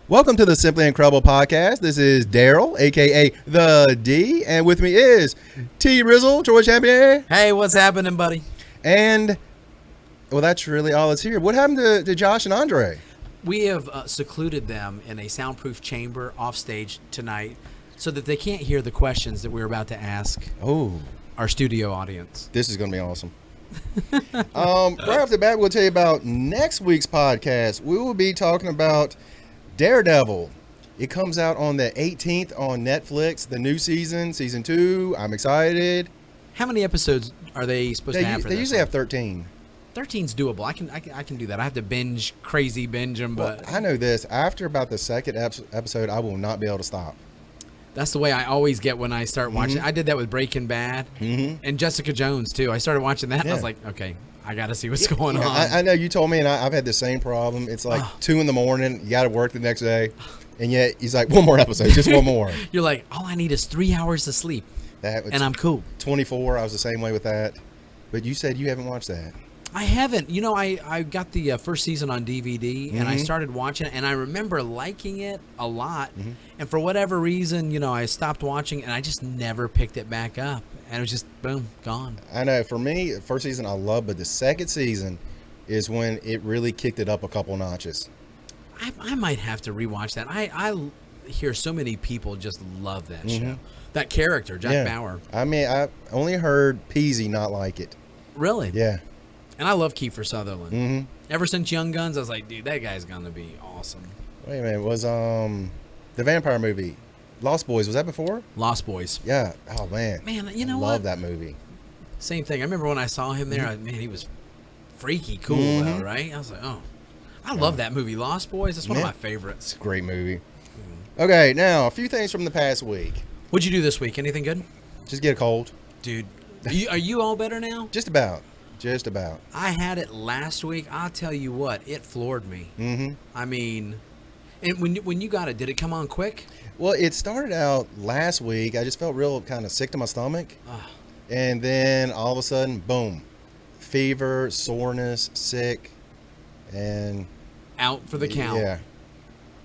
Welcome to the Simply Incredible podcast. This is Daryl, aka the D, and with me is T Rizzle, George Champion. Hey, what's happening, buddy? And well, that's really all that's here. What happened to Josh and Andre? We have secluded them in a soundproof chamber off stage tonight so that they can't hear the questions that we're about to ask our studio audience. This is going to be awesome. Right off the bat, we'll tell you about next week's podcast. We will be talking about Daredevil. It comes out on the 18th on Netflix, the new season, season 2. I'm excited. How many episodes are they supposed to have for They this usually one? have 13. 13's doable. I can do that. I have to binge them, but Well, I know this. After about the second episode, I will not be able to stop. that's the way I always get when I start watching. I did that with Breaking Bad and Jessica Jones too. I started watching that and I was like, okay, I got to see what's going on. I know you told me, and I've had the same problem. It's like 2 in the morning. You got to work the next day, and yet he's like, one more episode, just one more. You're like, all I need is 3 hours of sleep, and I'm cool. 24. I was the same way with that. But you said you haven't watched that. I haven't. You know, I got the first season on DVD, and I started watching it, and I remember liking it a lot. And for whatever reason, you know, I stopped watching, and I just never picked it back up. And it was just, boom, gone. I know. For me, the first season I love, but the second season is when it really kicked it up a couple notches. I might have to rewatch that. I hear so many people just love that show. That character, Jack Bauer. I mean, I only heard Peasy not like it. Really? Yeah. And I love Kiefer Sutherland. Ever since Young Guns, I was like, dude, that guy's going to be awesome. Wait a minute. Was the vampire movie Lost Boys, was that before? Lost Boys. Yeah. Oh, man. Man, you know I what? love that movie. Same thing. I remember when I saw him there, man, he was freaky cool, though, right? I was like, oh, I love that movie, Lost Boys. That's one of my favorites. Great movie. Okay, now, a few things from the past week. What'd you do this week? Anything good? Just get a cold. Dude, are you all better now? Just about. Just about. I had it last week. I'll tell you what, it floored me. I mean, and when you got it, did it come on quick? Well, it started out last week. I just felt real kind of sick to my stomach. And then all of a sudden, boom. Fever, soreness, sick, and out for the count. Yeah.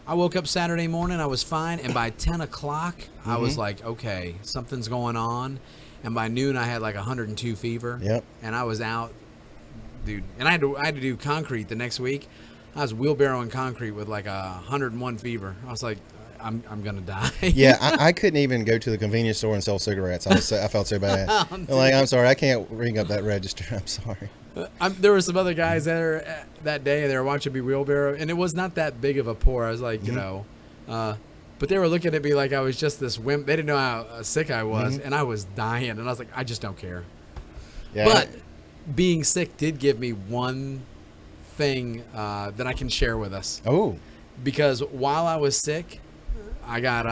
I woke up Saturday morning, I was fine, and by 10 o'clock, I was like, okay, something's going on. And by noon, I had like 102 fever. Yep. And I was out, dude. And I had to do concrete the next week. I was wheelbarrowing concrete with like 101 fever. I was like, I'm gonna die. Yeah, I couldn't even go to the convenience store and sell cigarettes. I felt so bad. I'm sorry, I can't ring up that register. I'm sorry. There were some other guys there that day, and they were watching me wheelbarrow, and it was not that big of a pour. I was like, you know, but they were looking at me like I was just this wimp. They didn't know how sick I was, and I was dying, and I was like, I just don't care. Yeah. But being sick did give me one thing that I can share with us. Oh. Because while I was sick, I got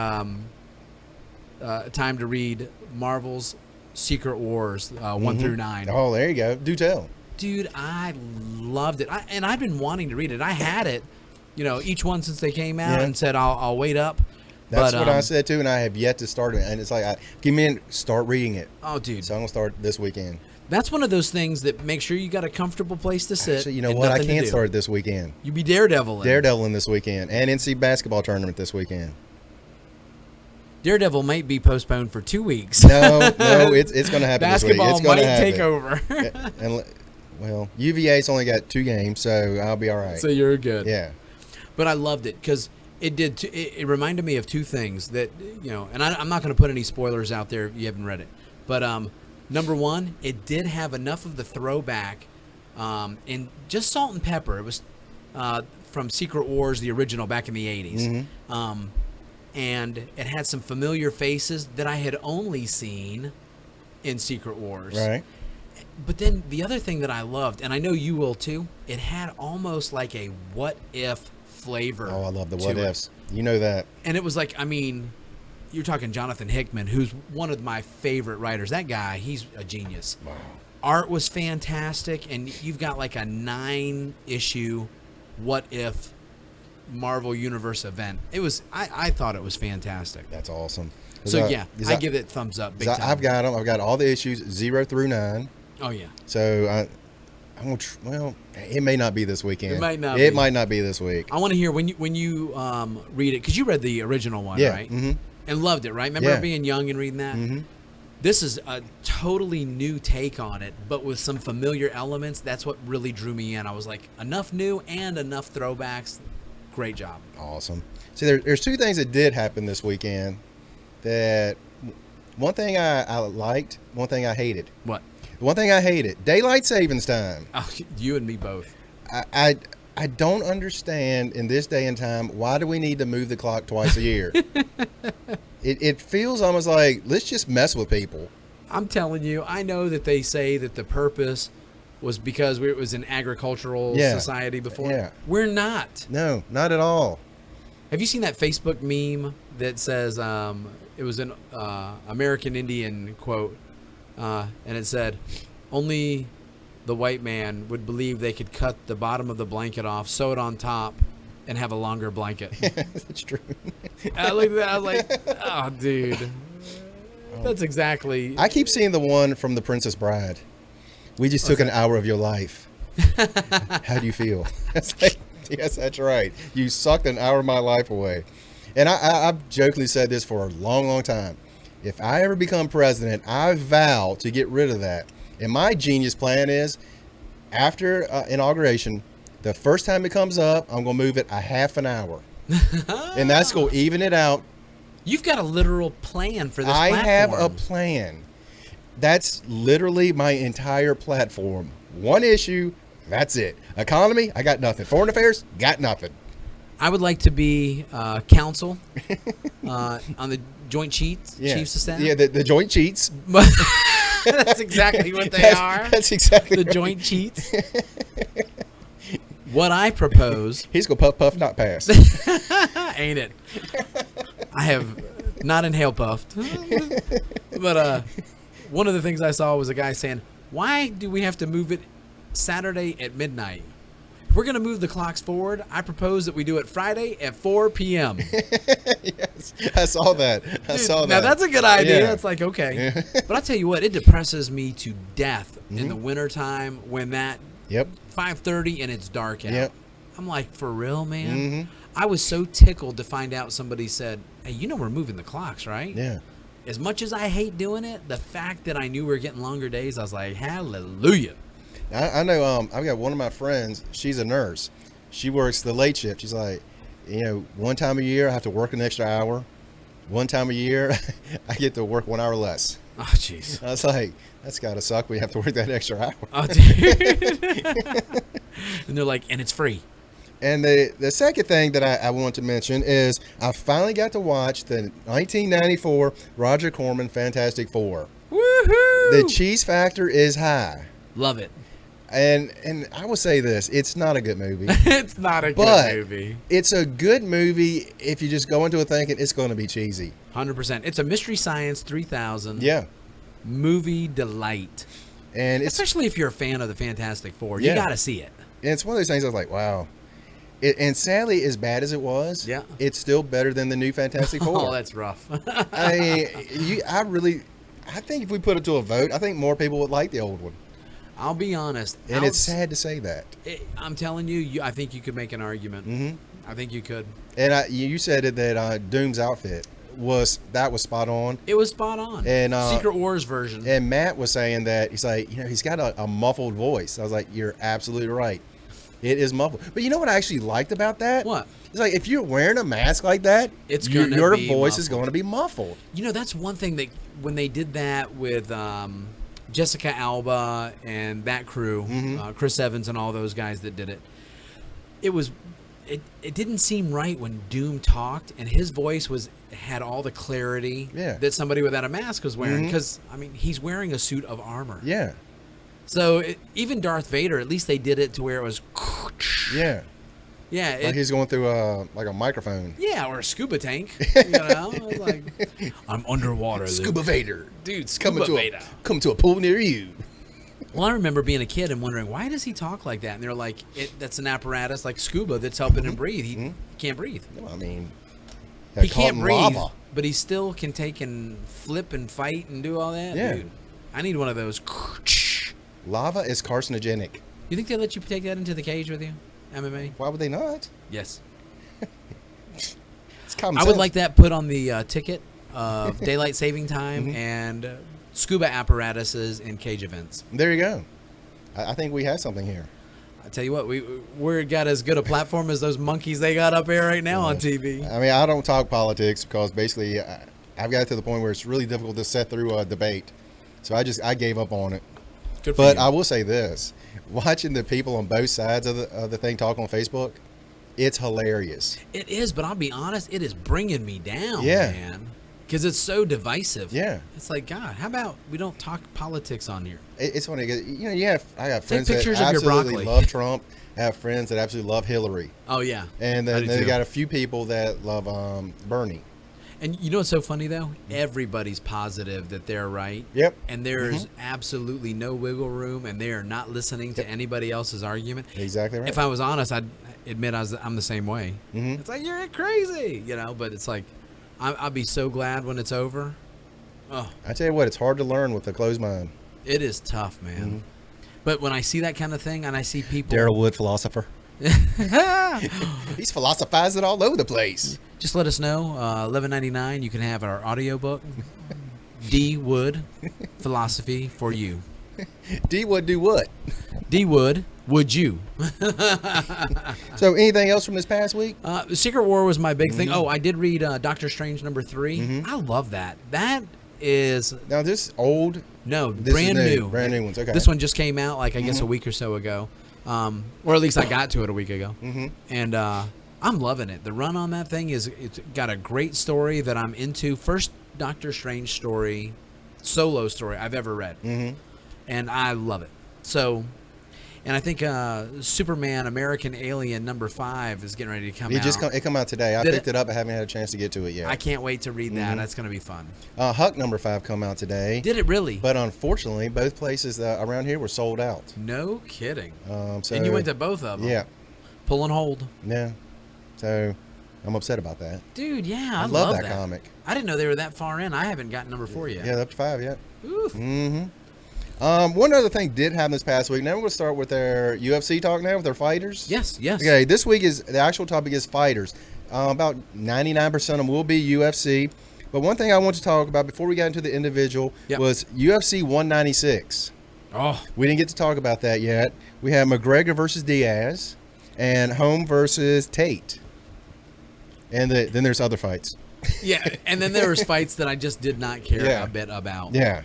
time to read Marvel's Secret Wars 1 through 9. Oh, there you go. Do tell. Dude, I loved it. And I've been wanting to read it. I had it, you know, each one since they came out and said, I'll wait up. That's what I said too, and I have yet to start it. And it's like, give me a start reading it. Oh, dude. So I'm going to start this weekend. That's one of those things that make sure you got a comfortable place to sit. Actually, you know what? I can't start it this weekend. You be Daredevil. Daredevil this weekend. And NC basketball tournament this weekend. Daredevil might be postponed for 2 weeks. No, it's going to happen Basketball this week. It's might take over. And well, UVA's only got 2 games, so I'll be all right. So you're good. Yeah. But I loved it because it reminded me of 2 things that, you know, and I'm not going to put any spoilers out there if you haven't read it. But number one, it did have enough of the throwback and just salt and pepper. It was from Secret Wars, the original back in the 80s. And it had some familiar faces that I had only seen in Secret Wars. Right. But then the other thing that I loved, and I know you will too, it had almost like a what if flavor. Oh, I love the what ifs. You know that. And it was like, I mean, you're talking Jonathan Hickman, who's one of my favorite writers. That guy, he's a genius. Wow. Art was fantastic, and you've got like a 9-issue what if Marvel Universe event. It was, I thought it was fantastic. That's awesome. So I give it thumbs up big time. I've got them. I've got all the issues 0 through 9. Oh yeah. So Well, it may not be this weekend. It might not. It might not be this week. I want to hear when you read it, because you read the original one, Yeah. right? Mm-hmm. And loved it, right? Remember Yeah. being young and reading that? Mm-hmm. This is a totally new take on it, but with some familiar elements. That's what really drew me in. I was like, enough new and enough throwbacks. Great job. Awesome. See, there's two things that did happen this weekend. That one thing I liked, one thing I hated. What? The one thing I hated, daylight savings time. Oh, you and me both. I don't understand in this day and time, why do we need to move the clock twice a year? It feels almost like, let's just mess with people. I'm telling you, I know that they say that the purpose was because it was an agricultural society before. Yeah. We're not. No, not at all. Have you seen that Facebook meme that says it was an American Indian quote, and it said, only the white man would believe they could cut the bottom of the blanket off, sew it on top, and have a longer blanket. That's true. I looked at that, I was like, oh, dude. That's exactly. I keep seeing the one from The Princess Bride. We just took an hour of your life. How do you feel? It's like, yes, that's right. You sucked an hour of my life away. And I've jokingly said this for a long, long time. If I ever become president, I vow to get rid of that. And my genius plan is, after inauguration, the first time it comes up, I'm going to move it a half an hour. And that's going to even it out. You've got a literal plan for this I platform. have a plan. That's literally my entire platform. One issue, that's it. Economy, I got nothing. Foreign affairs, got nothing. I would like to be counsel on the Joint Chiefs of Staff. Yeah, the Joint Cheats. That's exactly what they are. That's exactly the right. Joint Cheats. What I propose. He's going to puff, not pass. Ain't it? I have not inhale puffed. But one of the things I saw was a guy saying, why do we have to move it Saturday at midnight? If we're going to move the clocks forward, I propose that we do it Friday at 4 p.m. Yes, I saw that. I saw that. Now, that's a good idea. Yeah. It's like, okay. Yeah. But I'll tell you what, it depresses me to death in the wintertime when that 5:30 and it's dark out. Yep. I'm like, for real, man? Mm-hmm. I was so tickled to find out somebody said, hey, you know we're moving the clocks, right? Yeah. As much as I hate doing it, the fact that I knew we were getting longer days, I was like, hallelujah. I know. I've got one of my friends. She's a nurse. She works the late shift. She's like, one time a year I have to work an extra hour. One time a year I get to work 1 hour less. Oh, jeez. I was like, that's gotta suck. We have to work that extra hour. Oh, dude. And they're like, and it's free. And the second thing that I want to mention is I finally got to watch the 1994 Roger Corman Fantastic Four. Woohoo! The cheese factor is high. Love it. And I will say this, it's not a good movie. It's not a But good movie. it's a good movie if you just go into it thinking it's going to be cheesy. 100%. It's a Mystery Science 3000 Yeah. movie delight. And it's Especially if you're a fan of the Fantastic Four. Yeah. You got to see it. and it's one of those things I was like, wow. And sadly, as bad as it was, Yeah. it's still better than the new Fantastic Four. Oh, that's rough. I think if we put it to a vote, I think more people would like the old one. I'll be honest. And it's sad to say that. I'm telling you, I think you could make an argument. Mm-hmm. I think you could. And you said it that Doom's outfit was spot on. It was spot on. And Secret Wars version. And Matt was saying that he's like, he's got a muffled voice. I was like, you're absolutely right. It is muffled. But you know what I actually liked about that? What? It's like if you're wearing a mask like that, Your your voice is going to be muffled. That's one thing that when they did that with Jessica Alba and that crew, Chris Evans and all those guys that did it, it didn't seem right when Doom talked and his voice had all the clarity that somebody without a mask was wearing, because he's wearing a suit of armor. Yeah. So even Darth Vader, at least they did it to where it was Yeah. yeah, Like he's going through like a microphone. yeah, or a scuba tank. It's like, I'm underwater. Scuba Vader. Dude, Scuba Vader. Come to a pool near you. Well, I remember being a kid and wondering, why does he talk like that? And they're like, that's an apparatus like scuba that's helping him breathe. He can't breathe. No, I mean, He can't breathe, lava. but he still can take and flip and fight and do all that. Yeah. Dude, I need one of those. Lava is carcinogenic. You think they let you take that into the cage with you? MMA? Why would they not? Yes. It's common I sense. would like that put on the ticket of daylight saving time and scuba apparatuses in cage events. There you go. I think we have something here. I tell you what, we're got as good a platform as those monkeys they got up here right now on TV. I mean, I don't talk politics because basically I've got to the point where it's really difficult to sit through a debate. So I gave up on it. Good for But you. I will say this: watching the people on both sides of the thing talk on Facebook, it's hilarious. It is, but I'll be honest, it is bringing me down, Yeah. man. Because it's so divisive. Yeah. It's like, God, how about we don't talk politics on here? It's funny, 'cause, you know, I got friends that pictures of your absolutely broccoli. love Trump. I have friends that absolutely love Hillary, Oh, yeah. and I then do they too. got a few people that love Bernie. And you know what's so funny, though? Everybody's positive that they're right. Yep. And there's absolutely no wiggle room, and they are not listening to anybody else's argument. Exactly right. If I was honest, I'd admit I'm the same way. Mhm. It's like, you're crazy, you know, but it's like, I'll be so glad when it's over. Oh, I tell you what, it's hard to learn with a closed mind. it is tough, man. But when I see that kind of thing and I see people... Daryl Wood, philosopher. He's philosophizing all over the place. Just let us know. $11.99. You can have our audiobook. D Wood, Philosophy for You. D Wood do what? D Wood, would you? So anything else from this past week? Secret War was my big thing. Oh, I did read Doctor Strange number 3. I love that. That is Now this old. no This brand is new. brand new ones. Okay. This one just came out like I guess a week or so ago, or at least I got to it a week ago. And I'm loving it. The run on that thing it's got a great story that I'm into. First Doctor Strange story, solo story I've ever read, and I love it. So, and I think Superman American Alien number 5 is getting ready to come out. It come out today. I Did picked it up. I haven't had a chance to get to it yet. I can't wait to read that. That's going to be fun. Huck number 5 come out today. Did it really? But unfortunately, both places around here were sold out. No kidding. So, And you went to both of them. Yeah. Pull and hold. Yeah. So I'm upset about that. Dude, yeah, I I love that that comic. I didn't know they were that far in. I haven't gotten number 4 yet. Yeah, up to 5 yet. Oof. One other thing did happen this past week. Now we're going to start with their UFC talk now with their fighters. Yes. Okay, this week is the actual topic is fighters. About 99% of them will be UFC. But one thing I want to talk about before we got into the individual was UFC 196. Oh, We didn't get to talk about that yet. We have McGregor versus Diaz and Holm versus Tate. And then there's other fights. yeah. And then there was fights that I just did not care Yeah. a bit about. Yeah.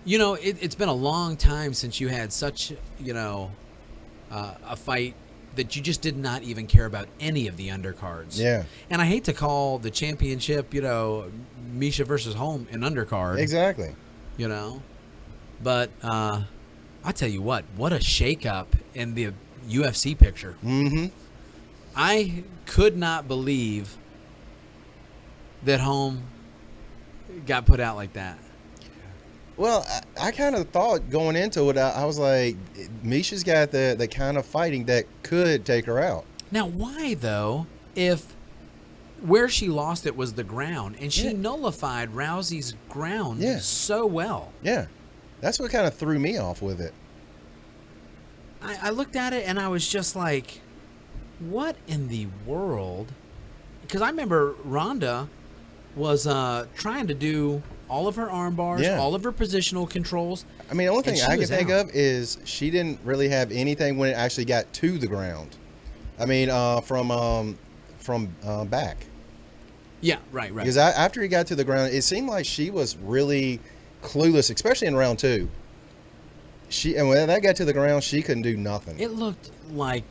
You know, it's been a long time since you had such, a fight that you just did not even care about any of the undercards. Yeah. And I hate to call the championship, Misha versus Holm an undercard. Exactly. But I tell you what a shakeup in the UFC picture. I could not believe that Holm got put out like that. Well, I kind of thought going into it, I was like, Misha's got the kind of fighting that could take her out. Now, why though? If where she lost it was the ground, and she nullified Rousey's ground so well. Yeah. That's what kind of threw me off with it. I looked at it and I was just like, what in the world? Because I remember Ronda was trying to do all of her arm bars, all of her positional controls. I mean, the only thing she I can was think out. of is she didn't really have anything when it actually got to the ground. I mean, from back. Yeah, right. Because after he got to the ground, it seemed like she was really clueless, especially in round 2. And when that got to the ground, she couldn't do nothing. It looked like,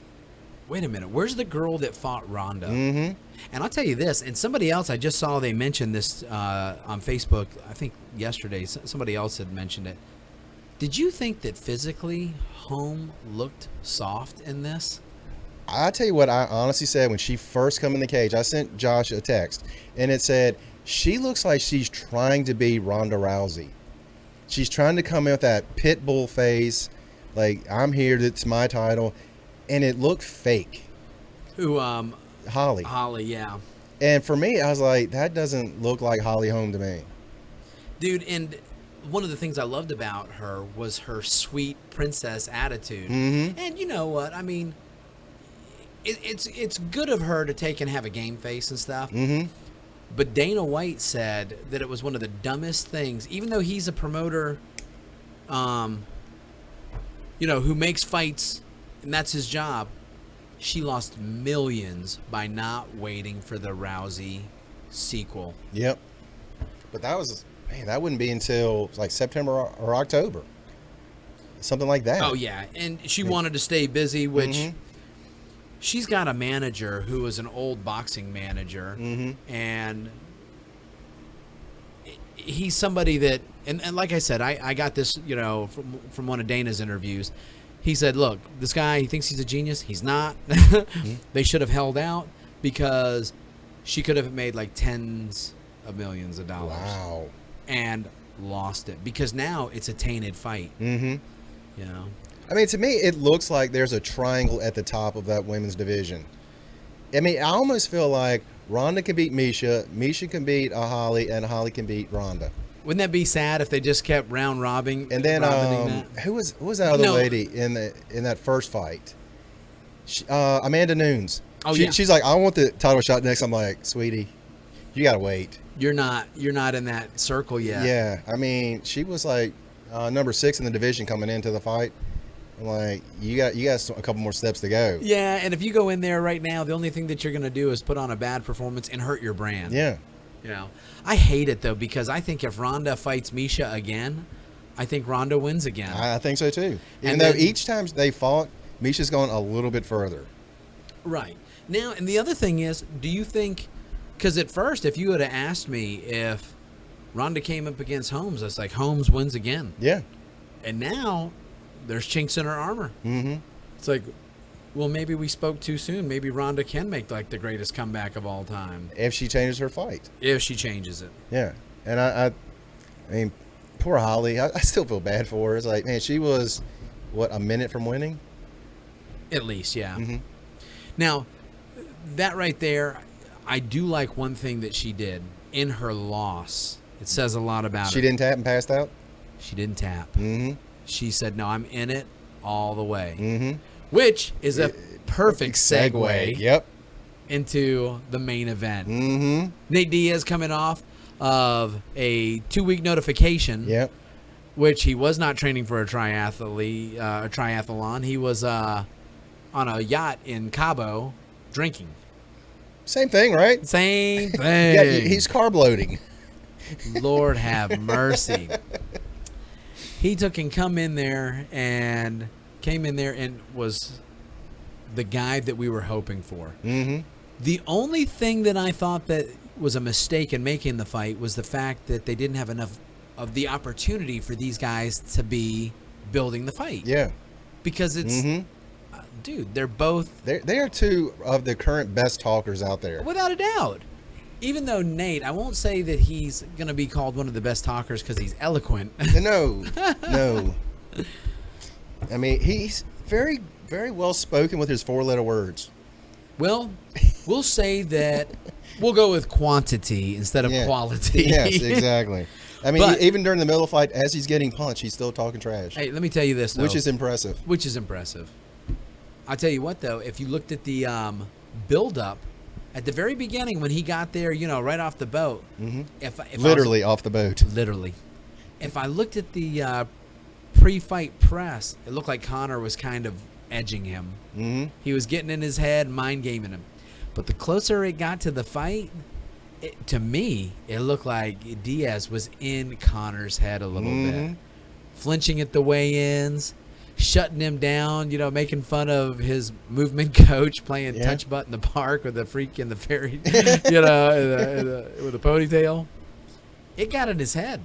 wait a minute, where's the girl that fought Ronda? And I'll tell you this, and somebody else, I just saw they mentioned this on Facebook, I think yesterday, somebody else had mentioned it. Did you think that physically Holm looked soft in this? I tell you what, I honestly said when she first come in the cage, I sent Josh a text, and it said, she looks like she's trying to be Ronda Rousey. She's trying to come in with that pit bull face, like, I'm here, it's my title, and it looked fake. Who, Holly. Holly, yeah. And for me, I was like, that doesn't look like Holly Holm to me. Dude, and one of the things I loved about her was her sweet princess attitude. Mm-hmm. And you know what? I mean, it's good of her to take and have a game face and stuff. Mm-hmm. But Dana White said that it was one of the dumbest things, even though he's a promoter, who makes fights, and that's his job. She lost millions by not waiting for the Rousey sequel. Yep. But that wouldn't be until like September or October. Something like that. Oh, yeah. And she wanted to stay busy, which Mm-hmm. she's got a manager who was an old boxing manager. Mm-hmm. And he's somebody that, and like I said, I got this, from one of Dana's interviews. He said, look, this guy, he thinks he's a genius. He's not. Mm-hmm. They should have held out because she could have made like tens of millions of dollars. Wow. And lost it because now it's a tainted fight. Mm-hmm. I I mean, to me, it looks like there's a triangle at the top of that women's division. I mean, I almost feel like Ronda can beat Misha, Misha can beat Holly, and Holly can beat Ronda. Wouldn't that be sad if they just kept round robbing? And then who was that other lady in that first fight? Amanda Nunes. Oh, yeah. She's like, I want the title shot next. I'm like, sweetie, you gotta wait. You're not in that circle yet. Yeah, I mean, she was like number 6 in the division coming into the fight. I'm like, you got a couple more steps to go. Yeah, and if you go in there right now, the only thing that you're gonna do is put on a bad performance and hurt your brand. Yeah. I hate it though because I think if Ronda fights Misha again, I think Ronda wins again. I think so too. Even though each time they fought, Misha's gone a little bit further. Right. Now, and the other thing is, do you think, because at first, if you would have asked me if Ronda came up against Holmes, I was like, Holmes wins again. Yeah. And now there's chinks in her armor. Mm-hmm. It's like, well, maybe we spoke too soon. Maybe Ronda can make like the greatest comeback of all time. If she changes her fight. If she changes it. Yeah. And I mean, poor Holly, I still feel bad for her. It's like, man, she was, a minute from winning? At least, yeah. Mm-hmm. Now, that right there, I do like one thing that she did in her loss. It says a lot about her. She didn't tap and passed out? She didn't tap. Mm-hmm. She said, no, I'm in it all the way. Mm-hmm. Which is a perfect segue Yep. into the main event. Mm-hmm. Nate Diaz coming off of a 2-week notification, Yep. which he was not training for a triathlon. He was on a yacht in Cabo drinking. Same thing, right? Same thing. Yeah, he's carb loading. Lord have mercy. He came in there and was the guy that we were hoping for. Mm-hmm. The only thing that I thought that was a mistake in making the fight was the fact that they didn't have enough of the opportunity for these guys to be building the fight. Yeah. Because it's, dude, they're both... They are two of the current best talkers out there. Without a doubt. Even though Nate, I won't say that he's going to be called one of the best talkers because he's eloquent. No. I mean, he's very, very well spoken with his 4-letter words. Well, we'll say that we'll go with quantity instead of quality. Yes, exactly. I mean, even during the middle of the fight, as he's getting punched, he's still talking trash. Hey, let me tell you this, though. Which is impressive. I'll tell you what, though. If you looked at the build-up, at the very beginning when he got there, right off the boat. Mm-hmm. If literally off the boat. Literally. If I looked at the pre-fight press, it looked like Conor was kind of edging him. Mm-hmm. He was getting in his head, mind-gaming him. But the closer it got to the fight, to me, it looked like Diaz was in Conor's head a little bit. Flinching at the weigh-ins, shutting him down, making fun of his movement coach playing touch butt in the park with the freak in the fairy, with a ponytail. It got in his head.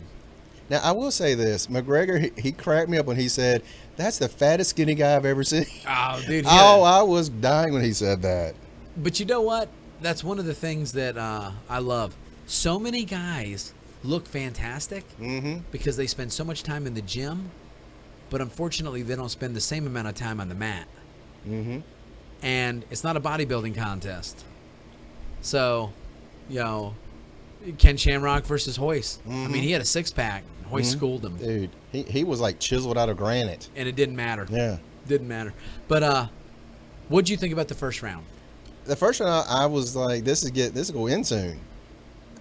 Now, I will say this. McGregor, he cracked me up when he said, that's the fattest skinny guy I've ever seen. Oh, dude. I was dying when he said that. But you know what? That's one of the things that I love. So many guys look fantastic because they spend so much time in the gym, but unfortunately they don't spend the same amount of time on the mat. And it's not a bodybuilding contest. So, Ken Shamrock versus Hoist. I mean, he had a six-pack. Hoist schooled him. Dude, he was like chiseled out of granite. And it didn't matter. Yeah. Didn't matter. But what'd you think about the first round? The first round, I was like, this will go in soon.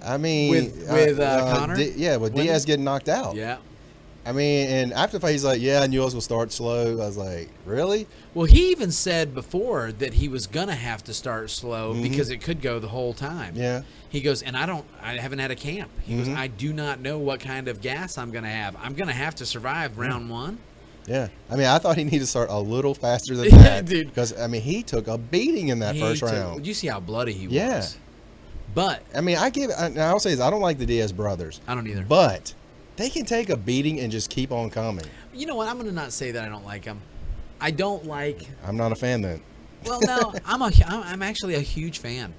I mean, With Conor? With Diaz getting knocked out. Yeah. I mean, and after the fight, he's like, I knew I was going to start slow. I was like, really? Well, he even said before that he was going to have to start slow because it could go the whole time. Yeah. He goes, and I haven't had a camp. He goes, I do not know what kind of gas I'm going to have. I'm going to have to survive round one. Yeah. I mean, I thought he needed to start a little faster than that. Dude. Because, I mean, he took a beating in that first round. Did you see how bloody he Yeah. was? But I mean, I'll say this, I don't like the Diaz brothers. I don't either. But they can take a beating and just keep on coming. You know what? I'm going to not say that I don't like him. I don't like. I'm not a fan then. Well, no, I'm actually a huge fan.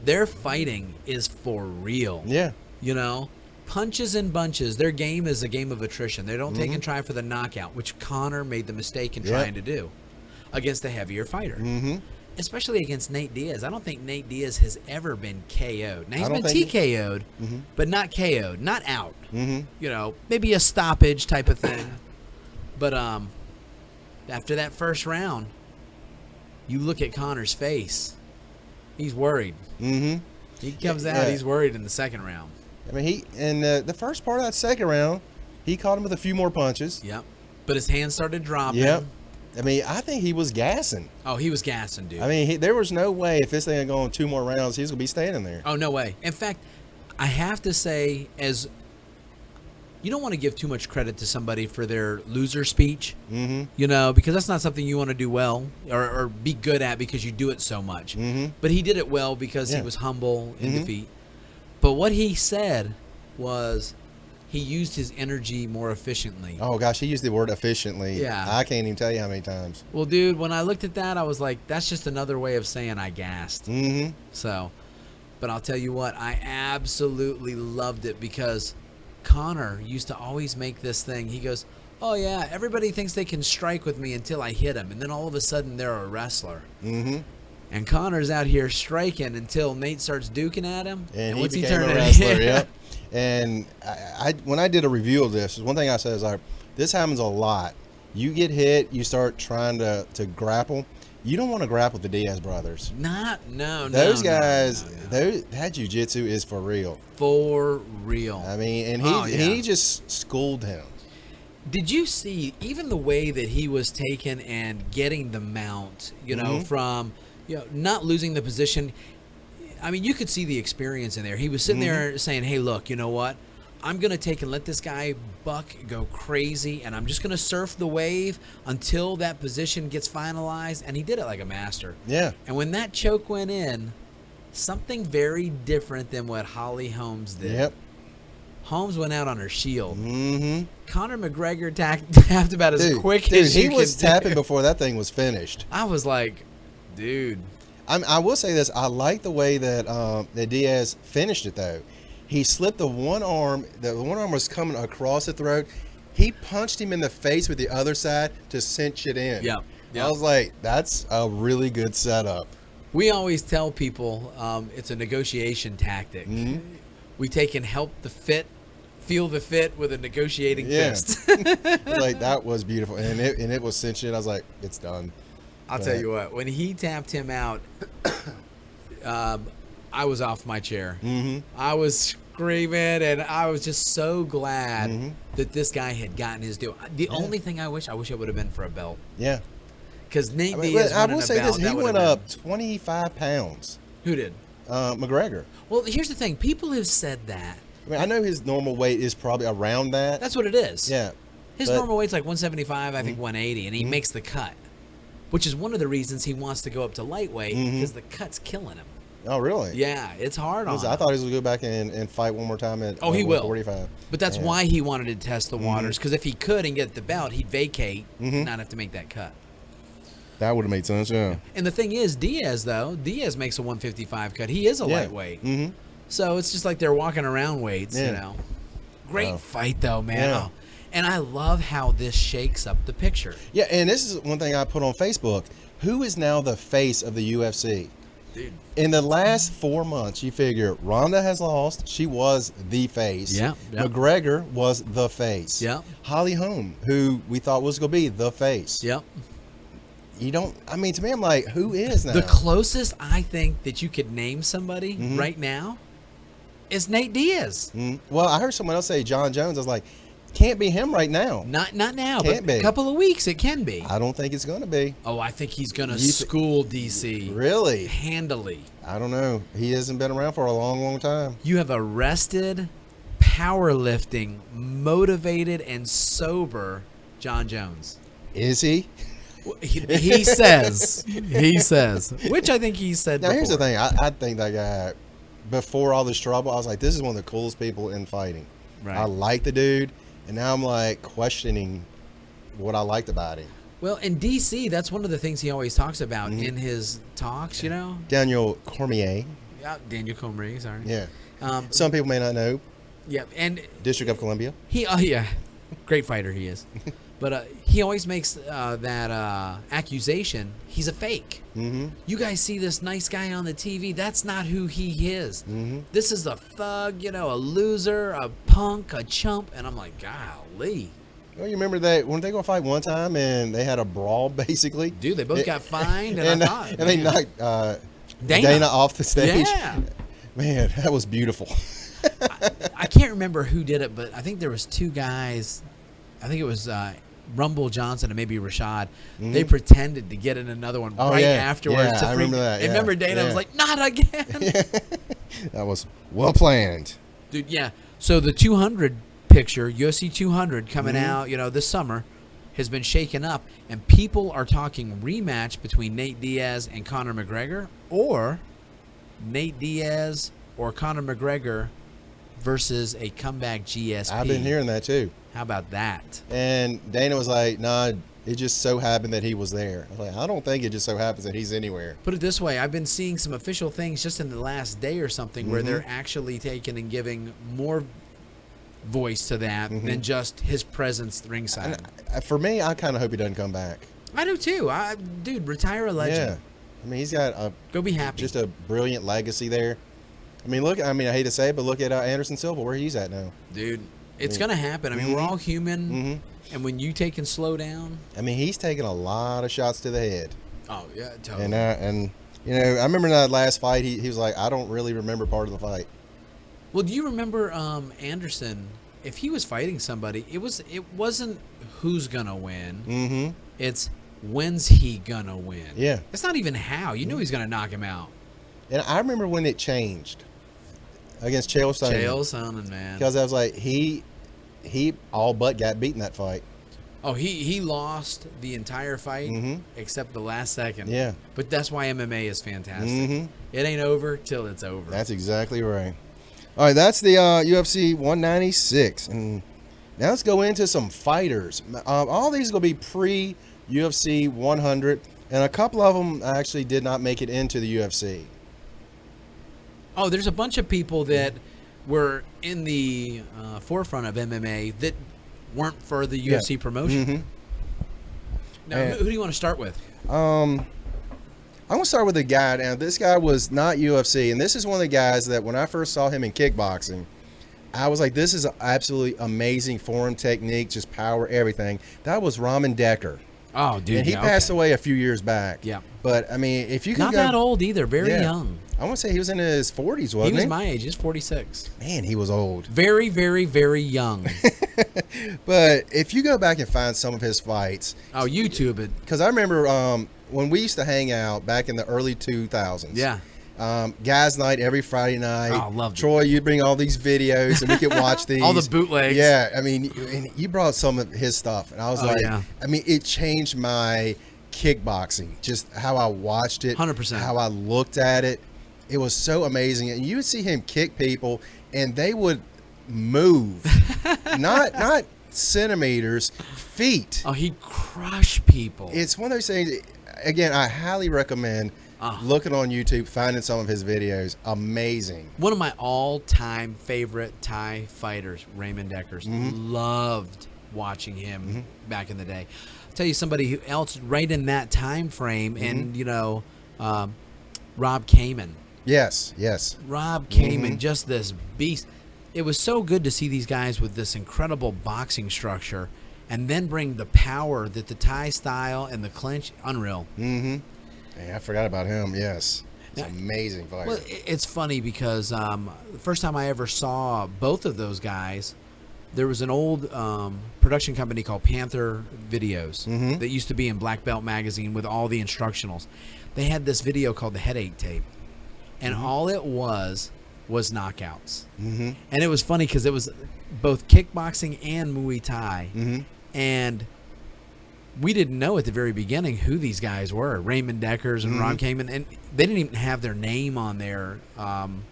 Their fighting is for real. Yeah. You know, punches and bunches. Their game is a game of attrition. They don't take and try for the knockout, which Conor made the mistake in trying to do against a heavier fighter. Mm-hmm. Especially against Nate Diaz. I don't think Nate Diaz has ever been KO'd. Now, he's been TKO'd, but not KO'd, not out. Mm-hmm. You know, maybe a stoppage type of thing. But after that first round, you look at Conor's face. He's worried. Mm-hmm. He comes out, he's worried in the second round. I mean, he in the first part of that second round, he caught him with a few more punches. Yep. But his hands started dropping. Yep. I mean, I think he was gassing. Oh, he was gassing, dude. I mean, there was no way if this thing had gone 2 more rounds, he was going to be standing there. Oh, no way. In fact, I have to say, as you don't want to give too much credit to somebody for their loser speech, you know, because that's not something you want to do well or be good at because you do it so much. But he did it well because he was humble in defeat. But what he said was he used his energy more efficiently. Oh, gosh, he used the word efficiently. Yeah. I can't even tell you how many times. Well, dude, when I looked at that, I was like, that's just another way of saying I gassed. Mm-hmm. So, but I'll tell you what, I absolutely loved it because Conor used to always make this thing. He goes, oh, yeah, everybody thinks they can strike with me until I hit them. And then all of a sudden, they're a wrestler. Mm-hmm. And Conor's out here striking until Nate starts duking at him. And what's he he became turning a wrestler, into? yep. And I when I did a review of this, one thing I said is like, this happens a lot. You get hit, you start trying to grapple. You don't want to grapple with the Diaz brothers. Those guys, that jiu-jitsu is for real. For real. I mean, and he just schooled him. Did you see even the way that he was taken and getting the mount, you know, from, you know, not losing the position? I mean, you could see the experience in there. He was sitting there saying, hey, look, you know what? I'm going to take and let this guy Buck go crazy, and I'm just going to surf the wave until that position gets finalized. And he did it like a master. Yeah. And when that choke went in, something very different than what Holly Holmes did. Yep. Holmes went out on her shield. Mm-hmm. Conor McGregor tapped about as quick as you he was tapping before that thing was finished. I was like, dude. I will say this. I like the way that Diaz finished it, though. He slipped the one arm. The one arm was coming across the throat. He punched him in the face with the other side to cinch it in. Yeah. I was like, that's a really good setup. We always tell people it's a negotiation tactic. Mm-hmm. We take and help the fit, feel the fit with a negotiating fist. Like, that was beautiful. And it was cinched in. I was like, it's done. I'll tell you what, when he tapped him out, I was off my chair. Mm-hmm. I was screaming, and I was just so glad that this guy had gotten his deal. The only thing I wish it would have been for a belt. Yeah. Because Nate Diaz I will say this, he went up 25 pounds. Who did? McGregor. Well, here's the thing. People have said that. I mean, I know his normal weight is probably around that. That's what it is. Yeah. His normal weight's like 175, I think 180, and he makes the cut. Which is one of the reasons he wants to go up to lightweight, because the cut's killing him. Oh, really? Yeah, it's hard on him. I thought he was going to go back and fight one more time at he will. 145. But that's why he wanted to test the waters, because if he could and get the belt, he'd vacate and not have to make that cut. That would have made sense, yeah. And the thing is, Diaz makes a 155 cut. He is a lightweight. Mm-hmm. So it's just like they're walking around weights, you know. Great fight, though, man. Yeah. Oh. And I love how this shakes up the picture. Yeah, and this is one thing I put on Facebook. Who is now the face of the UFC? Dude. In the last 4 months, you figure Ronda has lost. She was the face. Yeah, yeah. McGregor was the face. Yeah. Holly Holm, who we thought was going to be the face. Yep. You don't, I mean, to me, I'm like, who is now? The closest I think that you could name somebody right now is Nate Diaz. Well, I heard someone else say John Jones. I was like, can't be him right now. Not now, Can't but be. a couple of weeks it can be. I don't think it's going to be. Oh, I think he's going to school DC. Really? Handily. I don't know. He hasn't been around for a long, long time. You have arrested, powerlifting, motivated, and sober John Jones. Is he? He says, which I think he said Now, before. here's the thing. I think that guy, before all this trouble, I was like, this is one of the coolest people in fighting. Right. I like the dude, and now I'm like questioning what I liked about him. Well, in DC, that's one of the things he always talks about in his talks, you know? Daniel Cormier. Daniel Cormier, sorry. Yeah. Some people may not know. Yeah, and District of Columbia. great fighter he is. But he always makes that accusation. He's a fake. Mm-hmm. You guys see this nice guy on the TV. That's not who he is. Mm-hmm. This is a thug, you know, a loser, a punk, a chump. And I'm like, golly. Well, you remember that when they go fight one time and they had a brawl, basically? Dude, they both got fined. And they knocked Dana off the stage. Yeah. Man, that was beautiful. I can't remember who did it, but I think there was two guys. I think it was Rumble Johnson and maybe Rashad. Mm-hmm. They pretended to get in another one afterwards. Yeah, I remember that. And remember Dana was like, not again. That was well planned. Dude, yeah. So the 200 picture, UFC 200 coming out, you know, this summer, has been shaken up. And people are talking rematch between Nate Diaz and Conor McGregor, or Nate Diaz or Conor McGregor versus a comeback GSP. I've been hearing that too. How about that? And Dana was like, nah, it just so happened that he was there. I was like, I don't think it just so happens that he's anywhere. Put it this way, I've been seeing some official things just in the last day or something where they're actually taking and giving more voice to that than just his presence ringside. And for me, I kind of hope he doesn't come back. I do too. Dude, retire a legend. Yeah. I mean, he's got Go be happy. just a brilliant legacy there. I mean, I hate to say it, but look at Anderson Silva, where he's at now. Dude, it's going to happen. I mean, we're all human. And when you take and slow down. I mean, he's taking a lot of shots to the head. Oh, yeah, totally. And you know, I remember in that last fight, he was like, I don't really remember part of the fight. Well, do you remember Anderson? If he was fighting somebody, it wasn't who's going to win. It's when's he going to win. Yeah. It's not even how. You knew he's going to knock him out. And I remember when it changed against Chael Sonnen. Chael Sonnen, man. Because I was like, he all but got beaten that fight. Oh, he lost the entire fight except the last second. Yeah. But that's why MMA is fantastic. It ain't over till it's over. That's exactly right. All right, that's the UFC 196. And now let's go into some fighters. All these are going to be pre-UFC 100. And a couple of them actually did not make it into the UFC. Oh, there's a bunch of people that were in the forefront of MMA that weren't for the UFC promotion. Now, who do you want to start with? I'm going to start with a guy. Now, this guy was not UFC, and this is one of the guys that when I first saw him in kickboxing, I was like, this is an absolutely amazing foreign technique, just power, everything. That was Ramen Decker. Oh, dude. And he passed away a few years back. Yeah. But, I mean, if you can Not that old either. Very young. I want to say he was in his 40s, wasn't he? He was my age. He's 46. Man, he was old. Very, very, very young. But if you go back and find some of his fights. Oh, YouTube it. Because I remember when we used to hang out back in the early 2000s. Yeah. Guys' night every Friday night. Oh, I loved it. Troy, you'd bring all these videos and we could watch these. All the bootlegs. Yeah. I mean, and you brought some of his stuff. And I was yeah. I mean, it changed my kickboxing. Just how I watched it. 100%. How I looked at it. It was so amazing. And you would see him kick people and they would move. not centimeters, feet. Oh, he crushed people. It's one of those things. Again, I highly recommend looking on YouTube, finding some of his videos. Amazing. One of my all-time favorite Thai fighters, Raymond Deckers. Loved watching him back in the day. I'll tell you somebody else right in that time frame, and you know, Rob Kaman. Yes, yes. Rob Kaman, just this beast. It was so good to see these guys with this incredible boxing structure and then bring the power that the Thai style and the clinch, unreal. Mm-hmm. Hey, I forgot about him, yes. It's an amazing fighter. Well, it's funny because the first time I ever saw both of those guys, there was an old production company called Panther Videos that used to be in Black Belt Magazine with all the instructionals. They had this video called the Headache Tape. And all it was knockouts. And it was funny because it was both kickboxing and Muay Thai. And we didn't know at the very beginning who these guys were, Raymond Deckers and Rob Kaman. And they didn't even have their name on there on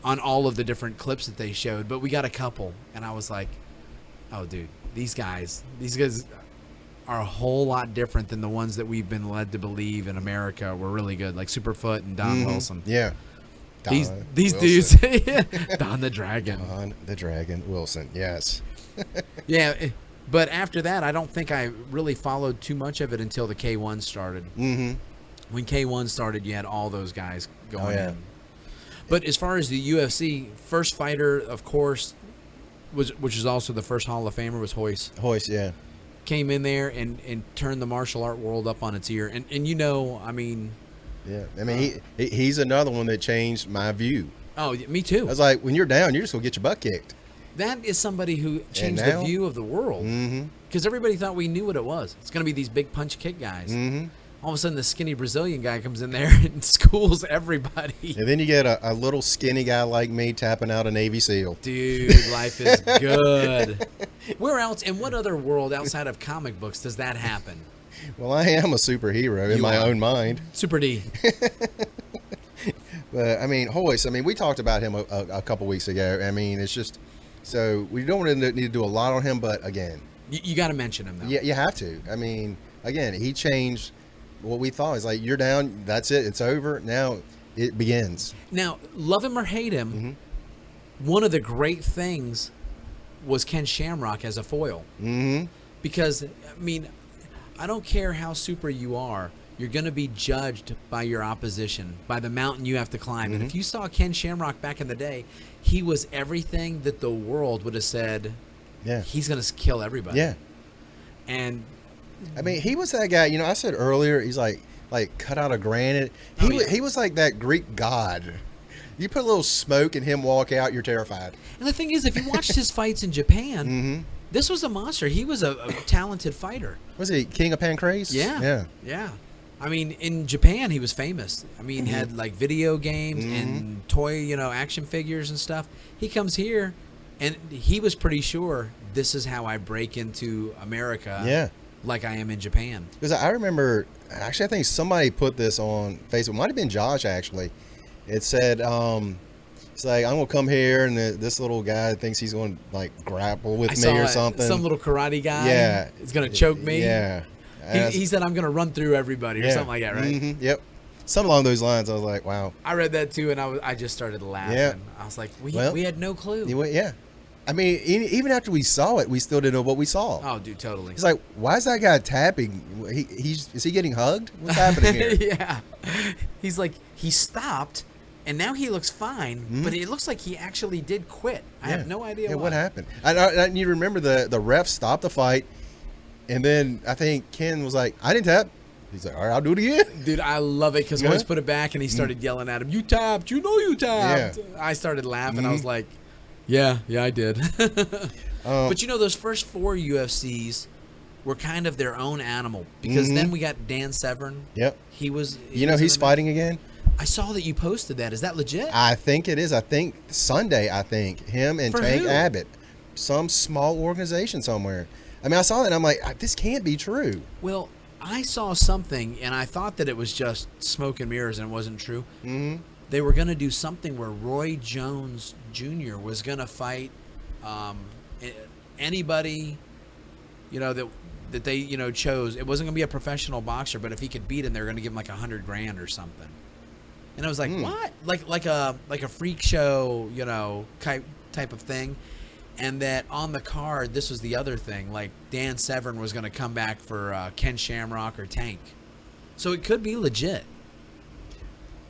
all of the different clips that they showed. But we got a couple. And I was like, oh, dude, these guys are a whole lot different than the ones that we've been led to believe in America were really good, like Superfoot and Don Wilson. Yeah. These Wilson. dudes, Don the Dragon. Don the Dragon Wilson, yes. Yeah, but after that, I don't think I really followed too much of it until the K1 started. When K1 started, you had all those guys going in. But as far as the UFC, first fighter, of course, which is also the first Hall of Famer, was Royce. Royce, yeah. Came in there and turned the martial art world up on its ear. And you know, I mean... Yeah, I mean, he's another one that changed my view. Oh, me too. I was like, when you're down, you're just going to get your butt kicked. That is somebody who changed the view of the world. Because everybody thought we knew what it was. It's going to be these big punch kick guys. All of a sudden, the skinny Brazilian guy comes in there and schools everybody. And then you get a little skinny guy like me tapping out a Navy SEAL. Dude, life is good. Where else, in what other world outside of comic books does that happen? Well, I am a superhero in my own mind. Super D. But, I mean, Royce, I mean, we talked about him a couple weeks ago. I mean, it's just, so we don't need to do a lot on him, but again. You got to mention him, though. Yeah, you have to. I mean, again, he changed what we thought. It's like, you're down, that's it, it's over, now it begins. Now, love him or hate him, one of the great things was Ken Shamrock as a foil. Because, I mean, I don't care how super you are, you're going to be judged by your opposition, by the mountain you have to climb. And if you saw Ken Shamrock back in the day, he was everything that the world would have said, he's going to kill everybody. Yeah. And I mean, he was that guy, you know, I said earlier, he's like cut out of granite. He was like that Greek god. You put a little smoke and him walk out, you're terrified. And the thing is, if you watched his fights in Japan, this was a monster. He was a talented fighter. Was he King of Pancrase? Yeah. I mean, in Japan, he was famous. I mean, he had like video games and toy, you know, action figures and stuff. He comes here, and he was pretty sure, this is how I break into America. Yeah. Like I am in Japan. Because I remember, actually, I think somebody put this on Facebook. It might have been Josh, actually. It said, it's like, I'm going to come here, and this little guy thinks he's going to, like, grapple with me or something. Some little karate guy. Yeah. Is going to choke me. Yeah. He said, I'm going to run through everybody or something like that, right? Yep. Something along those lines. I was like, wow. I read that, too, and I just started laughing. Yeah. I was like, we had no clue. Yeah. I mean, even after we saw it, we still didn't know what we saw. Oh, dude, totally. It's like, why is that guy tapping? Is he getting hugged? What's happening here? Yeah. He's like, he stopped, and now he looks fine, but it looks like he actually did quit. I have no idea why. What happened? And you remember the ref stopped the fight, and then I think Ken was like, I didn't tap. He's like, all right, I'll do it again. Dude, I love it because Royce put it back, and he started yelling at him, you tapped, you know you tapped. Yeah. I started laughing. I was like, yeah, I did. But you know, those first 4 UFCs were kind of their own animal because then we got Dan Severn. Yep. He's fighting again. I saw that you posted that. Is that legit? I think it is. I think Sunday. Him and Tank Abbott, some small organization somewhere. I mean, I saw that and I'm like, this can't be true. Well, I saw something and I thought that it was just smoke and mirrors and it wasn't true. They were going to do something where Roy Jones Jr. was going to fight anybody, you know, that they, you know, chose. It wasn't going to be a professional boxer, but if he could beat him, they were going to give him like $100,000 or something. And I was like, what? Like a freak show, you know, type of thing. And that on the card, this was the other thing. Like Dan Severn was going to come back for Ken Shamrock or Tank. So it could be legit.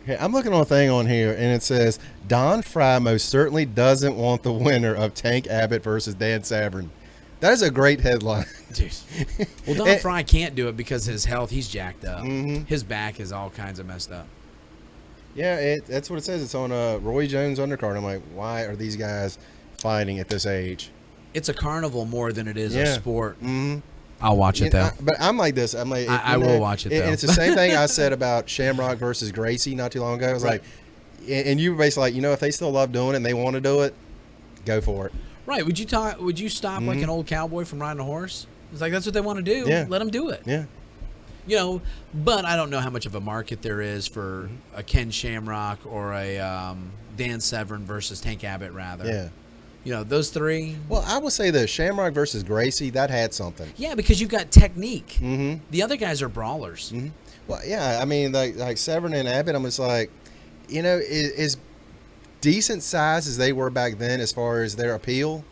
Okay, I'm looking on a thing on here, and it says Don Fry most certainly doesn't want the winner of Tank Abbott versus Dan Severn. That is a great headline. Dude. Well, Don Fry can't do it because his health, he's jacked up. Mm-hmm. His back is all kinds of messed up. Yeah, that's what it says. It's on Roy Jones undercard. I'm like, why are these guys fighting at this age? It's a carnival more than it is a sport. Mm-hmm. I'll watch it, though. But I'm like this. I'm like, I will watch it, though. And it's the same thing I said about Shamrock versus Gracie not too long ago. I was like, and you were basically like, if they still love doing it and they want to do it, go for it. Right. Would you stop like an old cowboy from riding a horse? It's like, that's what they want to do. Yeah. Let them do it. Yeah. But I don't know how much of a market there is for a Ken Shamrock or a Dan Severn versus Tank Abbott, rather. Yeah. Those three. Well, I would say the Shamrock versus Gracie, that had something. Yeah, because you've got technique. Mm-hmm. The other guys are brawlers. Mm-hmm. Well, yeah, I mean, like Severn and Abbott, I'm just like, as decent size as they were back then as far as their appeal,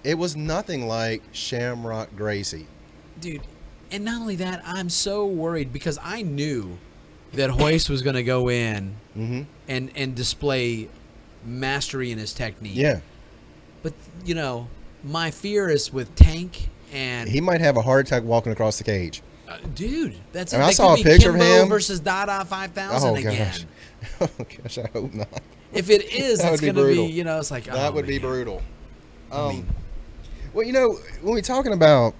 it was nothing like Shamrock Gracie. Dude, and not only that, I'm so worried because I knew that Hoist was going to go in and display mastery in his technique. Yeah. But, my fear is with Tank and... He might have a heart attack walking across the cage. Dude, that's it. I saw a picture of him versus Dada 5000 again. Oh, gosh, I hope not. If it is, it's going to be, it's like... That would be brutal. Well, when we're talking about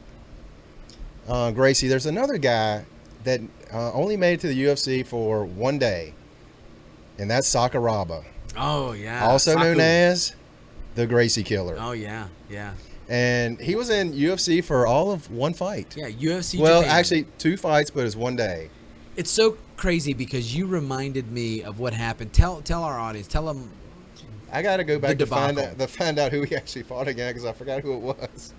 Gracie, there's another guy that only made it to the UFC for one day, and that's Sakuraba. Oh, yeah. Also known as the Gracie Killer. Oh, yeah, yeah. And he was in UFC for all of one fight. Yeah, UFC Well, Japan. actually, 2 fights, but it's one day. It's so crazy because you reminded me of what happened. Tell our audience. Tell them. I got to go back to debacle. find out who he actually fought again because I forgot who it was.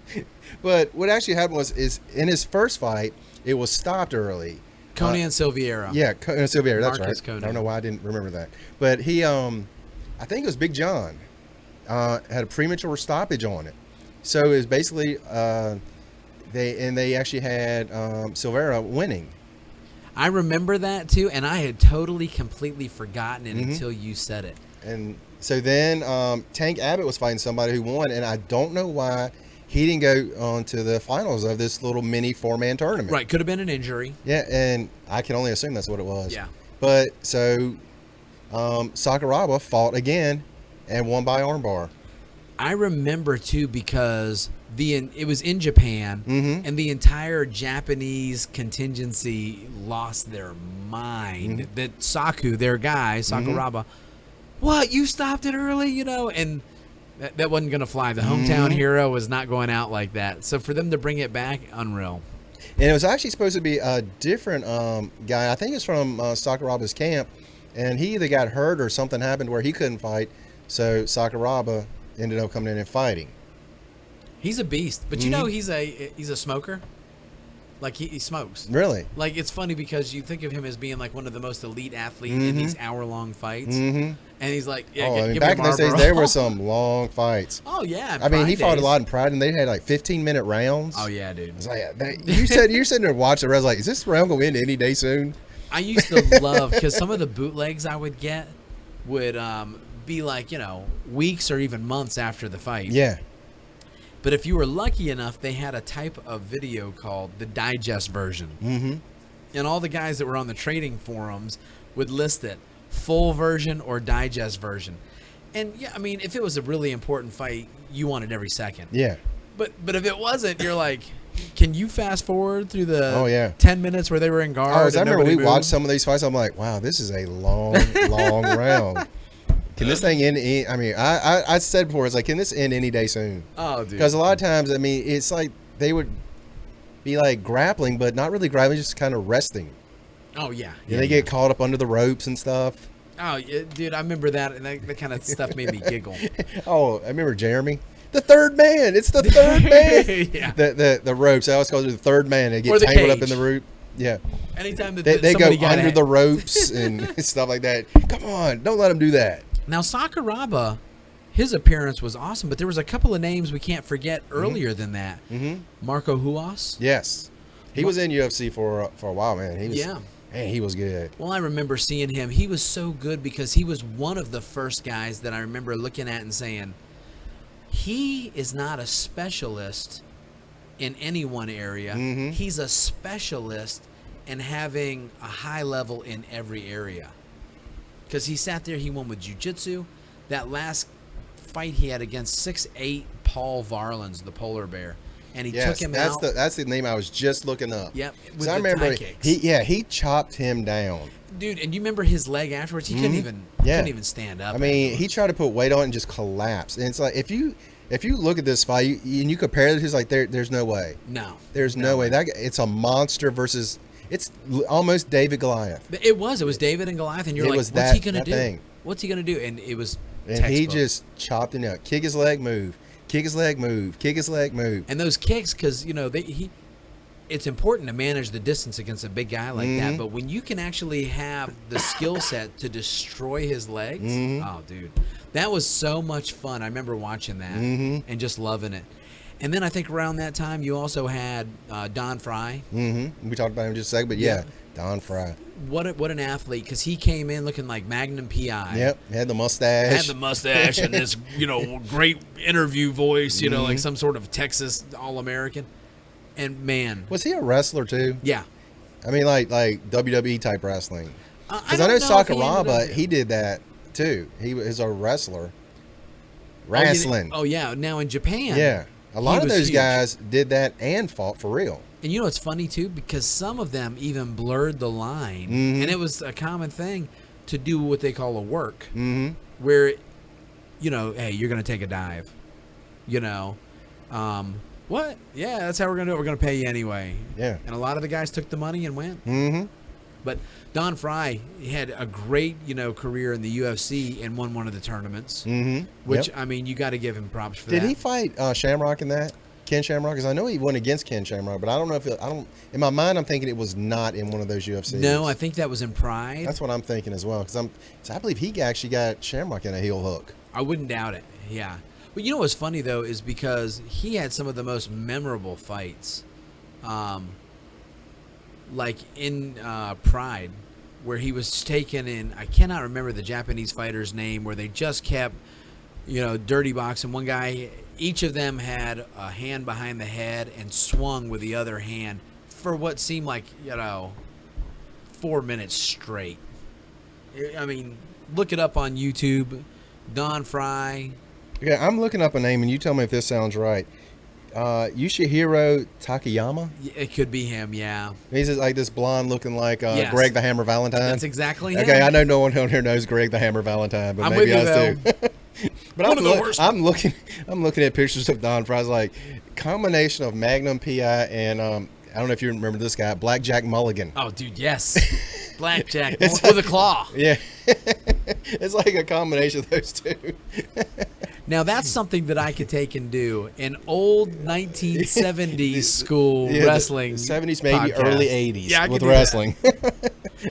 But what actually happened is in his first fight, it was stopped early. Conan Silveira. Yeah, Silveira, that's Marcus right. Conan. I don't know why I didn't remember that. But he, I think it was Big John, had a premature stoppage on it. So it was basically, they actually had Silveira winning. I remember that too, and I had totally, completely forgotten it until you said it. And so then Tank Abbott was fighting somebody who won, and I don't know why he didn't go on to the finals of this little mini 4-man tournament. Right, could have been an injury. Yeah, and I can only assume that's what it was. Yeah. But so Sakuraba fought again and won by armbar. I remember too because it was in Japan, and the entire Japanese contingency lost their mind. That their guy, Sakuraba, what, you stopped it early, and that wasn't going to fly. The hometown hero was not going out like that. So for them to bring it back, unreal. And it was actually supposed to be a different guy. I think it's from Sakuraba's camp, and he either got hurt or something happened where he couldn't fight. So Sakuraba ended up coming in and fighting. He's a beast, but he's a smoker. Like he smokes. Really? Like it's funny because you think of him as being like one of the most elite athletes in these hour-long fights, and he's like, yeah, back in those days there were some long fights. Oh yeah, I mean he fought a lot in Pride, and they had like 15-minute rounds. Oh yeah, dude. It's like you're sitting there watching. I was like, is this round going to end any day soon? I used to love because some of the bootlegs I would get would be like weeks or even months after the fight. Yeah. But if you were lucky enough, they had a type of video called the digest version. And all the guys that were on the trading forums would list it, full version or digest version. And yeah, I mean, if it was a really important fight, you wanted every second. Yeah. But if it wasn't, you're like, can you fast forward through the 10 minutes where they were in guard? I remember we watched some of these fights. I'm like, wow, this is a long, long round. Can this thing end? I mean, I said before, it's like, can this end any day soon? Oh, dude. Because a lot of times, I mean, it's like they would be like grappling, but not really grappling, just kind of resting. Oh, yeah. And they get caught up under the ropes and stuff. Oh, yeah, dude, I remember that, and that kind of stuff made me giggle. Oh, I remember Jeremy. The third man. It's the third man. Yeah. The ropes. I always call it the third man. They get tangled up in the rope. Yeah. Anytime that they go under the ropes and stuff like that. Come on, don't let them do that. Now Sakuraba, his appearance was awesome, but there was a couple of names we can't forget earlier than that. Marco Huas. Yes, he was in UFC for a while, man. He was, Man, he was good. Well, I remember seeing him. He was so good because he was one of the first guys that I remember looking at and saying, he is not a specialist in any one area. Mm-hmm. He's a specialist in having a high level in every area. Because he sat there, he won with jiu-jitsu. That last fight he had against 6'8" Paul Varlins, the polar bear. And he took him out. That's the name I was just looking up. Yep. So I remember he chopped him down. Dude, and you remember his leg afterwards? He couldn't even stand up. I mean, he tried to put weight on it and just collapsed. And it's like if you look at this fight and you compare it, it's like there's no way. No. There's no way. It's a monster versus it's almost David Goliath. It was David and Goliath, and you're like, what's he gonna do? What's he gonna do? And it was he just chopped him out. Kick his leg, move. Kick his leg, move. Kick his leg, move. And those kicks, because it's important to manage the distance against a big guy like that. But when you can actually have the skill set to destroy his legs, oh, dude, that was so much fun. I remember watching that and just loving it. And then I think around that time you also had Don Fry. We talked about him in just a second, but yeah, Don Fry. What an athlete, because he came in looking like Magnum P.I. Yep, had the mustache. And this, great interview voice, like some sort of Texas All-American. And man, was he a wrestler too? Yeah. I mean, like WWE type wrestling. Because I know Sakuraba, he did that too. He was a wrestler. Wrestling. Oh yeah. Now in Japan. Yeah. A lot of those guys did that and fought for real. And it's funny too, because some of them even blurred the line, and it was a common thing to do what they call a work, where, hey, you're going to take a dive, what? Yeah, that's how we're going to do it. We're going to pay you anyway. Yeah. And a lot of the guys took the money and went. But Don Fry had a great, career in the UFC and won one of the tournaments, which, I mean, you got to give him props for that. Did he fight Shamrock in that? Ken Shamrock? Because I know he went against Ken Shamrock, but I don't know if in my mind, I'm thinking it was not in one of those UFCs. No, I think that was in Pride. That's what I'm thinking as well, because I believe he actually got Shamrock in a heel hook. I wouldn't doubt it. Yeah. But what's funny, though, is because he had some of the most memorable fights. Like in Pride, where he was taken in, I cannot remember the Japanese fighter's name, where they just kept, dirty boxing. One guy, each of them had a hand behind the head and swung with the other hand for what seemed like, 4 minutes straight. I mean, look it up on YouTube. Don Fry. Yeah, I'm looking up a name, and you tell me if this sounds right. Yoshihiro Takayama? It could be him, yeah. He's like this blonde looking like Greg the Hammer Valentine. That's exactly him. Okay, I know no one out here knows Greg the Hammer Valentine, but maybe us too. But I'm looking at pictures of Don Fry's, like combination of Magnum PI and I don't know if you remember this guy, Blackjack Mulligan. Oh, dude, yes. Blackjack with a claw. Yeah. It's like a combination of those two. Now, that's something that I could take and do. An old 1970s school wrestling 70s, maybe podcast. Early 80s with wrestling.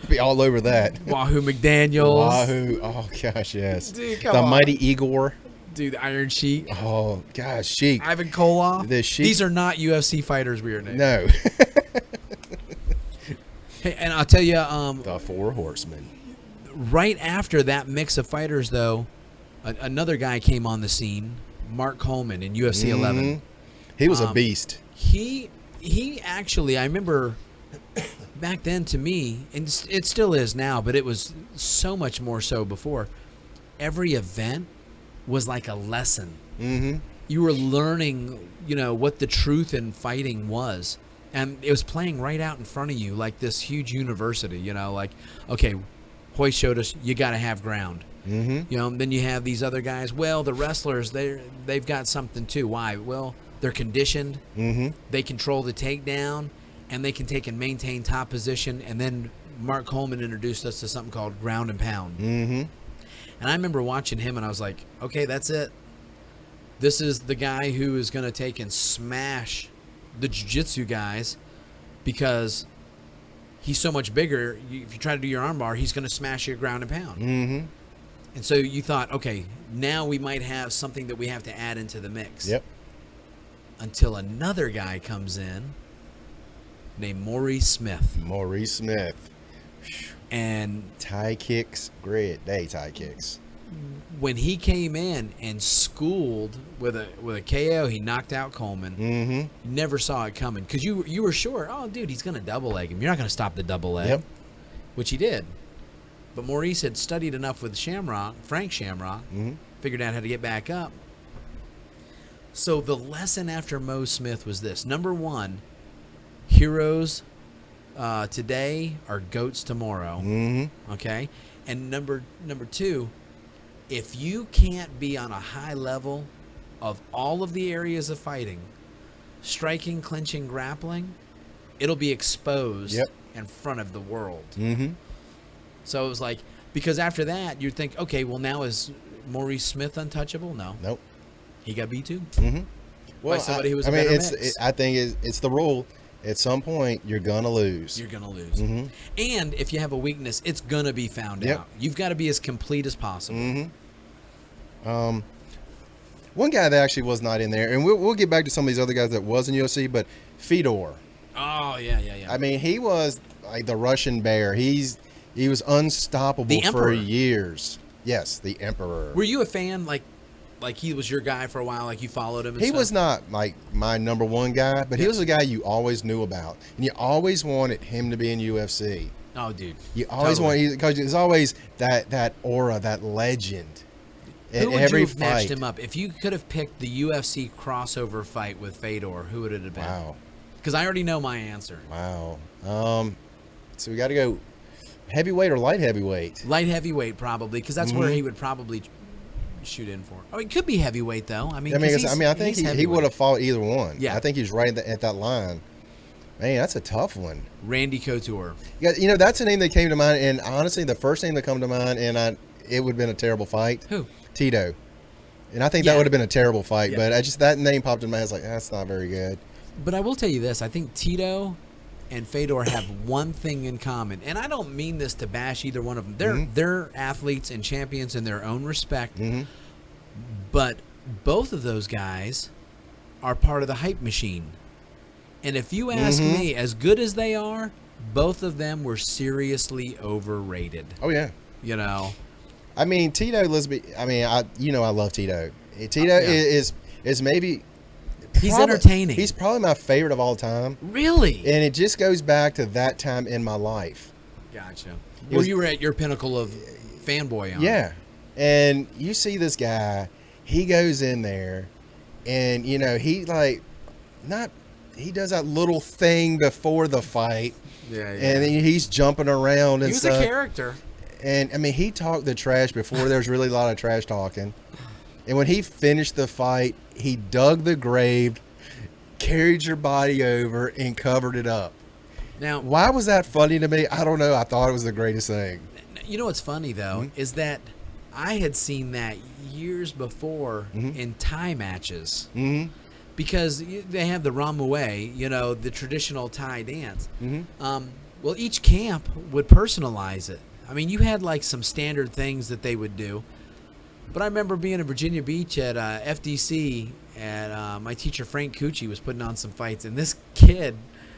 Be all over that. Wahoo McDaniels. Wahoo. Oh, gosh, yes. Dude, the Mighty Igor. Dude, the Iron Sheik. Oh, gosh, Sheik. Ivan Koloff. The Sheik. These are not UFC fighters we are naming. No. Hey, and I'll tell you. The Four Horsemen. Right after that mix of fighters, though, another guy came on the scene, Mark Coleman in UFC 11. He was a beast. He actually, I remember back then, to me, and it still is now, but it was so much more so before. Every event was like a lesson. You were learning, what the truth in fighting was. And it was playing right out in front of you, like this huge university, like, okay, Hoyt showed us you got to have ground. Then you have these other guys. Well, the wrestlers, they've got something too. Why? Well, they're conditioned. They control the takedown, and they can take and maintain top position. And then Mark Coleman introduced us to something called ground and pound. And I remember watching him, and I was like, okay, that's it. This is the guy who is going to take and smash the jiu-jitsu guys, because he's so much bigger. If you try to do your armbar, he's going to smash your ground and pound. And so you thought, okay, now we might have something that we have to add into the mix. Yep. Until another guy comes in named Maurice Smith. Maurice Smith, And Thai kicks, great day Thai kicks. when he came in and schooled with a KO, he knocked out Coleman. Mm-hmm. Never saw it coming because you were sure, oh, dude, he's going to double leg him. You're not going to stop the double leg, Yep. which he did. But Maurice had studied enough with Frank Shamrock, figured out how to get back up. So the lesson after Mo Smith was this. Number one, heroes today are goats tomorrow. Mm-hmm. Okay? And number two, if you can't be on a high level of all of the areas of fighting, striking, clinching, grappling, it'll be exposed in front of the world. Mm-hmm. So it was like, because after that, you'd think, okay, well, now is Maurice Smith untouchable? No. Nope. He got beat too? Mm-hmm. Well, By somebody who was a I mean, better it's mix. I think it's the rule. At some point, you're gonna lose. You're going to lose. Mm-hmm. And if you have a weakness, it's going to be found Yep. out. You've got to be as complete as possible. Mm-hmm. One guy that actually was not in there, and we'll get back to some of these other guys that was in UFC, but Fedor. Oh, yeah. I mean, he was like the Russian bear. He was unstoppable The for Emperor. years. Yes, the Emperor. Were you a fan, like he was your guy for a while, like you followed him and He stuff? was not like my number one guy, but he was a guy you always knew about, and you always wanted him to be in UFC. Oh, dude. You always Totally. want, because there's always that aura, that legend. Who would every you have matched fight. him up? If you could have picked the UFC crossover fight with Fedor, who would it have been? Wow. Because I already know my answer. Wow. So we got to go heavyweight or light heavyweight. Light heavyweight, probably, because that's where he would probably shoot in for. Oh, it could be heavyweight, though. I mean, I think he would have fought either one. Yeah. I think he's right at that line. Man, that's a tough one. Randy Couture. Yeah, that's a name that came to mind, and honestly, the first name that come to mind, and it would have been a terrible fight. Who? Tito. And I think that Yeah. would have been a terrible fight, Yeah. but that name popped in my head. I was like, that's not very good. But I will tell you this. I think Tito and Fedor have one thing in common. And I don't mean this to bash either one of them. They're athletes and champions in their own respect. Mm-hmm. But both of those guys are part of the hype machine. And if you ask me, as good as they are, both of them were seriously overrated. Oh, yeah. You know? I mean, Tito, I love Tito. Tito is maybe... He's entertaining. He's probably my favorite of all time. Really? And it just goes back to that time in my life. Gotcha. Where you were at your pinnacle of fanboy on. Yeah. And you see this guy, he goes in there and, he does that little thing before the fight. Yeah. And then he's jumping around and He was stuff. a character. And, I mean, he talked the trash before there was really a lot of trash talking. And when he finished the fight, he dug the grave, carried your body over, and covered it up. Now, Why was that funny to me? I don't know. I thought it was the greatest thing. you know what's funny, though, is that I had seen that years before in Thai matches. Mm-hmm. Because they have the Ramue, the traditional Thai dance. Well, each camp would personalize it. I mean, you had like some standard things that they would do. But I remember being in Virginia Beach at FDC, and my teacher Frank Cucci was putting on some fights. And this kid,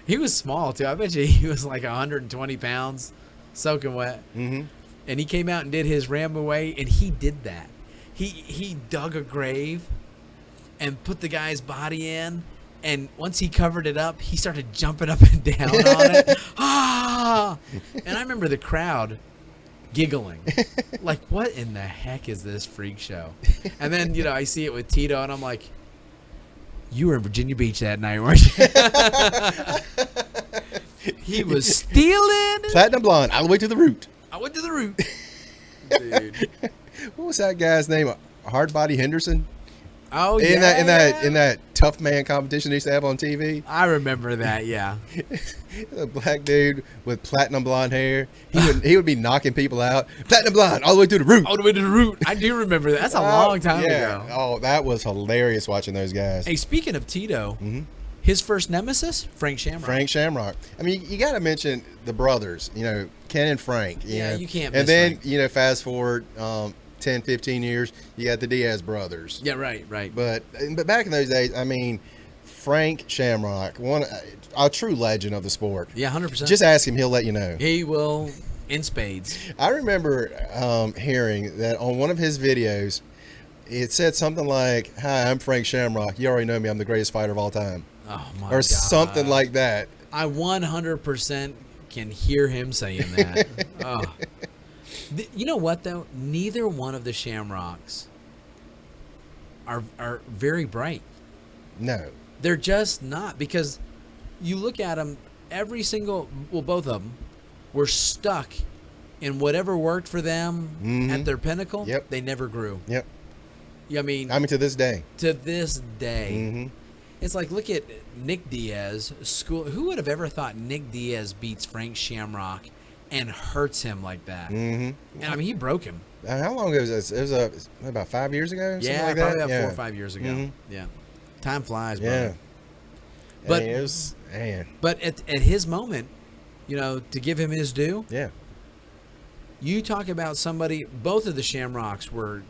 he was small too. I bet you he was like 120 pounds, soaking wet. Mm-hmm. And he came out and did his Ramue, and he did that. He dug a grave and put the guy's body in, and once he covered it up, he started jumping up and down on it. Ah! And I remember the crowd giggling, like, what in the heck is this freak show? And then, I see it with Tito, and I'm like, you were in Virginia Beach that night, weren't you? He was stealing. Platinum blonde, all the way to the root. I went to the root. Dude. What was that guy's name? Hardbody Henderson? Oh, In yeah. that tough man competition they used to have on TV. I remember that, yeah. A black dude with platinum blonde hair. He would be knocking people out. Platinum blonde, all the way to the root. All the way to the root. I do remember that. That's a long time yeah. ago. Oh, that was hilarious watching those guys. Hey, speaking of Tito, his first nemesis, Frank Shamrock. Frank Shamrock. I mean, you got to mention the brothers, Ken and Frank. You can't And miss then, Frank. fast forward 10, 15 years, you got the Diaz brothers. Yeah, right. But back in those days, I mean, Frank Shamrock, a true legend of the sport. Yeah, 100%. Just ask him; he'll let you know. He will in spades. I remember hearing that on one of his videos, it said something like, "Hi, I'm Frank Shamrock. You already know me. I'm the greatest fighter of all time," Oh my or god. something like that. I 100% can hear him saying that. Oh. You know what though? Neither one of the Shamrocks are very bright. No. They're just not, because you look at them, both of them were stuck in whatever worked for them at their pinnacle. Yep. They never grew. Yep. I mean, to this day. To this day. Mm-hmm. It's like, look at Nick Diaz. Who would have ever thought Nick Diaz beats Frank Shamrock and hurts him like that? Mm-hmm. And I mean, he broke him. How long ago was this? It was about 5 years ago? Yeah, like probably that? about 4 or 5 years ago. Mm-hmm. Yeah. Time flies, bro. Yeah. But it was, man. But at his moment, to give him his due, Yeah. you talk about somebody, both of the Shamrocks were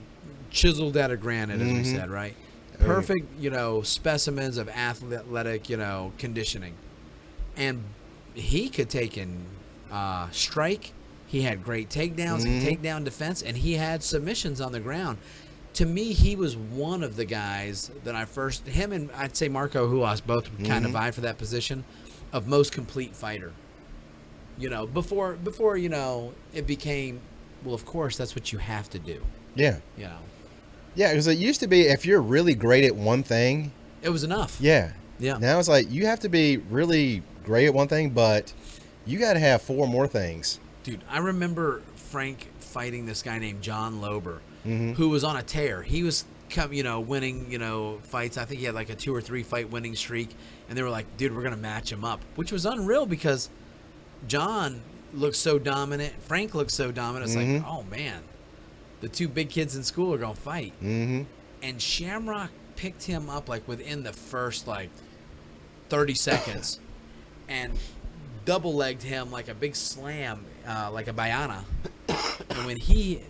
chiseled out of granite, as we said, right? Perfect, specimens of athletic, conditioning. And he could take and strike. He had great takedowns and takedown defense, and he had submissions on the ground. To me, he was one of the guys that him and I'd say Marco Huas both kind of vied for that position of most complete fighter. Before it became, well, of course, that's what you have to do. Yeah. Yeah, because it used to be if you're really great at one thing, it was enough. Yeah. Yeah. Now it's like you have to be really great at one thing, but you got to have 4 more things. Dude, I remember Frank fighting this guy named John Lober, who was on a tear. He was winning, fights. I think he had like a 2 or 3 fight winning streak, and they were like, dude, we're going to match him up, which was unreal because John looked so dominant. Frank looked so dominant. It's like, oh man, the 2 big kids in school are going to fight. And Shamrock picked him up like within the first 30 seconds and double-legged him like a big slam, like a bayana. And when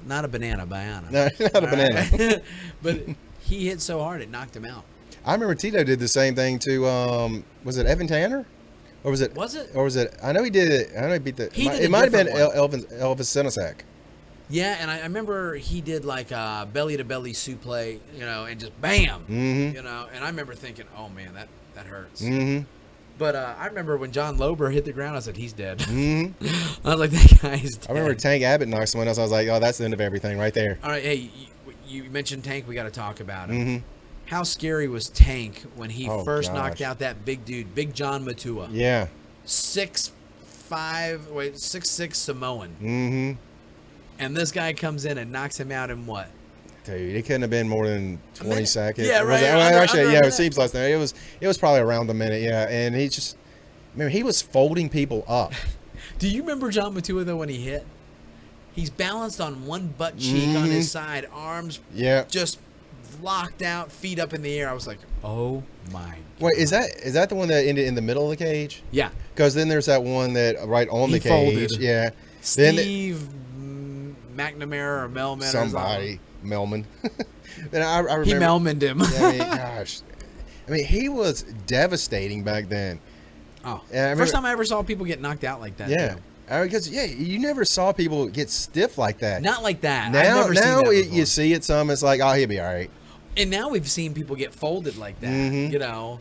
not a banana, bayana. No, not a banana. Right? But he hit so hard it knocked him out. I remember Tito did the same thing to, was it Evan Tanner? Or was it? Or was it? I know he did it. I know he beat the. It might have been Elvis Senesac. Yeah, and I remember he did like a belly-to-belly suplex, and just bam, and I remember thinking, oh man, that hurts. But I remember when John Lober hit the ground, I said, he's dead. I was like, that guy's dead. I remember Tank Abbott knocked someone else. I was like, oh, that's the end of everything right there. All right, hey, you mentioned Tank. We got to talk about him. How scary was Tank when he first knocked out that big dude, Big John Matua? Yeah. 6'6" Samoan. And this guy comes in and knocks him out in what? Dude, it couldn't have been more than 20 seconds. Yeah, right. It seems less than that. It was probably around a minute, yeah. And he was folding people up. Do you remember John Matua though when he hit? He's balanced on one butt cheek on his side, arms just locked out, feet up in the air. I was like, oh my God. Wait, is that the one that ended in the middle of the cage? Yeah. Because then there's that one that right on the cage. Folded. Yeah. Steve McNamara or Melman. Somebody. Melman. And I remember. He Melmaned him. Gosh. He was devastating back then. Oh. First time I ever saw people get knocked out like that. Yeah. Because you never saw people get stiff like that. Not like that. Now, I've never seen that before. You see it some. It's like, oh, he'll be all right. And now we've seen people get folded like that,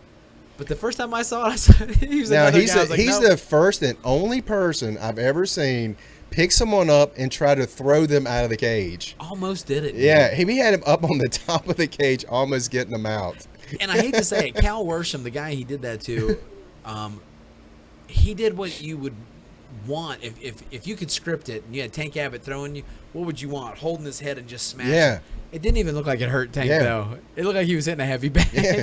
But the first time I saw it, he was another guy. He's the first and only person I've ever seen pick someone up and try to throw them out of the cage. Almost did it. Yeah, he had him up on the top of the cage, almost getting them out. And I hate to say it, Cal Worsham, the guy he did that to, he did what you would want if you could script it and you had Tank Abbott throwing you. What would you want? Holding his head and just smashing. Yeah. It didn't even look like it hurt Tank though. It looked like he was hitting a heavy bag. Yeah.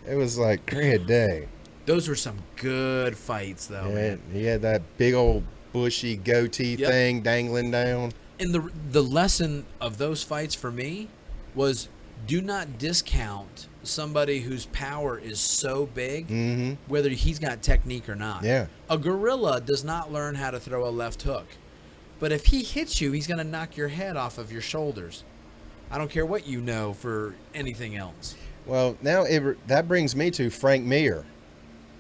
It was like great day. Those were some good fights though. Yeah, man. He had that big old bushy goatee thing dangling down. And the lesson of those fights for me was do not discount somebody whose power is so big, whether he's got technique or not. Yeah. A gorilla does not learn how to throw a left hook. But if he hits you, he's going to knock your head off of your shoulders. I don't care what you know for anything else. Well, now that brings me to Frank Mir.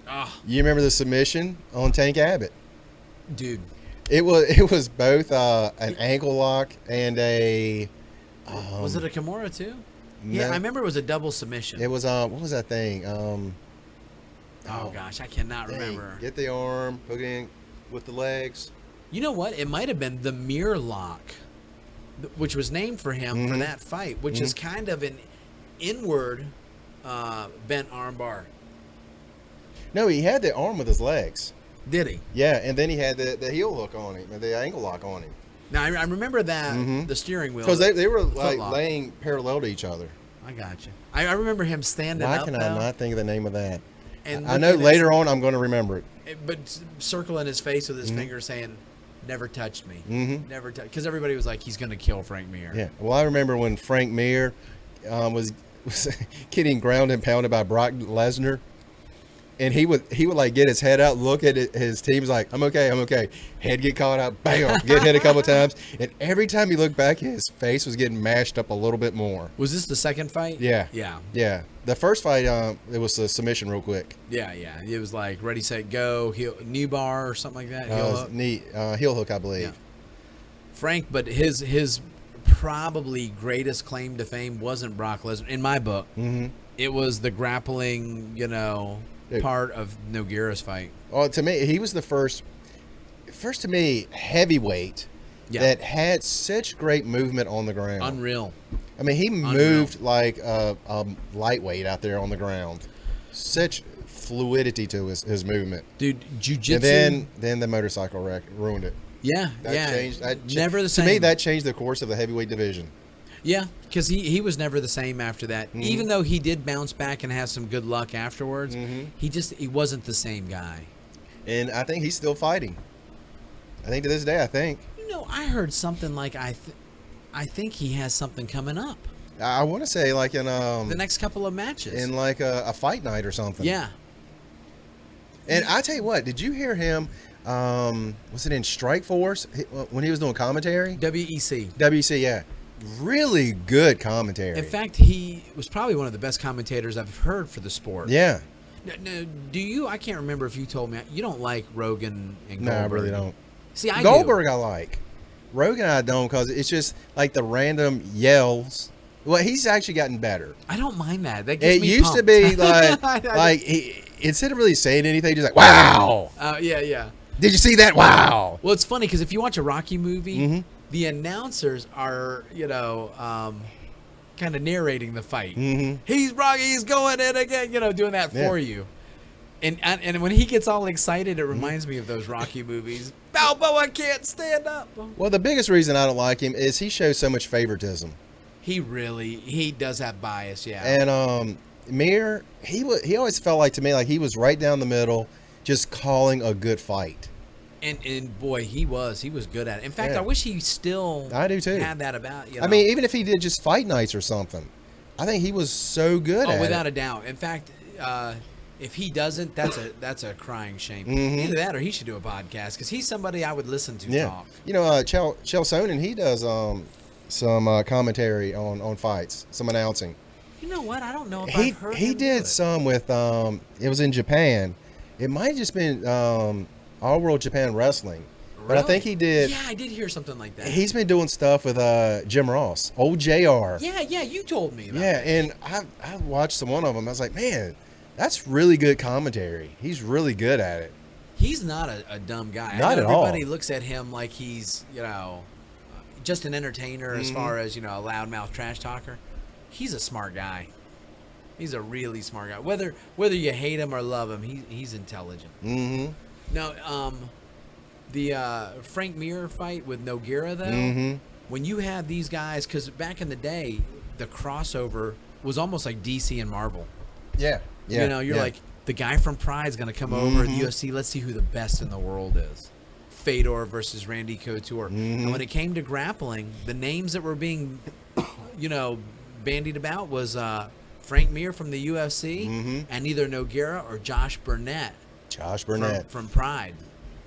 Oh. You remember the submission on Tank Abbott? Dude. It was both an ankle lock and a. Was it a Kimura too? No, Yeah, I remember it was a double submission. It was what was that thing? Oh gosh, I cannot dang. remember. Get the arm, hook it in with the legs. You know what? It might have been the mirror lock, which was named for him for that fight, which is kind of an inward bent arm bar. No, he had the arm with his legs. Did he? Yeah, and then he had the heel hook on him, the ankle lock on him. Now I remember that the steering wheel Because they were like lock. laying parallel to each other. I got you. I remember him standing Why up. can though, I not think of the name of that? and I know looking at later on I'm going to remember it. but circling his face with his finger saying, "Never touched me, never touch," because everybody was like, "He's going to kill Frank Mir." Yeah. Well, I remember when Frank Mir was getting ground and pounded by Brock Lesnar, and he would like get his head out, look at his team's like, I'm okay. Head get caught out, bam, get hit a couple times, and every time he looked back, his face was getting mashed up a little bit more. Was this the second fight? Yeah. Yeah. The first fight, it was a submission real quick. Yeah. It was like ready, set, go, knee bar or something like that. Heel hook. Heel hook, I believe. Yeah. Frank, but his probably greatest claim to fame wasn't Brock Lesnar in my book. It was the grappling, part of Nogueira's fight. Oh, to me, he was the first to me heavyweight that had such great movement on the ground. Unreal. I mean, he moved like a lightweight out there on the ground. Such fluidity to his movement. Dude, jiu-jitsu. And then the motorcycle wreck ruined it. Yeah, never the same. To me, that changed the course of the heavyweight division. Yeah, because he was never the same after that. Even though he did bounce back and have some good luck afterwards, he wasn't the same guy. And I think he's still fighting. I think to this day, I heard something like I think he has something coming up. I want to say like in the next couple of matches. In like a fight night or something. Yeah. And I tell you what, did you hear him? Was it in Strike Force when he was doing commentary? WEC, yeah. Really good commentary. In fact, he was probably one of the best commentators I've heard for the sport. Yeah. Now, do you? I can't remember if you told me you don't like Rogan and Goldberg. No, I really don't. See, Goldberg I like. Rogan I don't because it's just like the random yells. Well, he's actually gotten better. I don't mind that. That gets it me used pumped. to be like instead of really saying anything, just like wow. Yeah. Did you see that? Wow. Well, it's funny because if you watch a Rocky movie, the announcers are kind of narrating the fight. He's Rocky. He's going in again. Doing that for you. And when he gets all excited, it reminds me of those Rocky movies. Balboa can't stand up. Well, the biggest reason I don't like him is he shows so much favoritism. He does have bias, yeah. And Mir, he always felt like to me like he was right down the middle, just calling a good fight. And boy, he was good at it. In fact, I wish he still I do too. had that about. I mean, even if he did just fight nights or something, I think he was so good at it. Oh, without a doubt. In fact, if he doesn't, that's a crying shame. Either that or he should do a podcast because he's somebody I would listen to talk. Chael Sonnen, he does some commentary on fights, some announcing. You know what? I don't know if I've heard he him did some with it was in Japan. It might have just been All World Japan Wrestling. But I think he did. Yeah, I did hear something like that. He's been doing stuff with Jim Ross, old JR. Yeah, you told me about that. And I watched some one of them. I was like, man, that's really good commentary. He's really good at it. He's not a dumb guy. Not at all. Everybody looks at him like he's, just an entertainer as far as, a loudmouth trash talker. He's a smart guy. He's a really smart guy. Whether you hate him or love him, he's intelligent. Now, the Frank Mir fight with Nogueira, though, when you had these guys, because back in the day, the crossover was almost like DC and Marvel. Yeah. You're like, the guy from Pride's going to come over in the UFC. Let's see who the best in the world is. Fedor versus Randy Couture. And when it came to grappling, the names that were being, bandied about was Frank Mir from the UFC and either Nogueira or Josh Burnett. From Pride.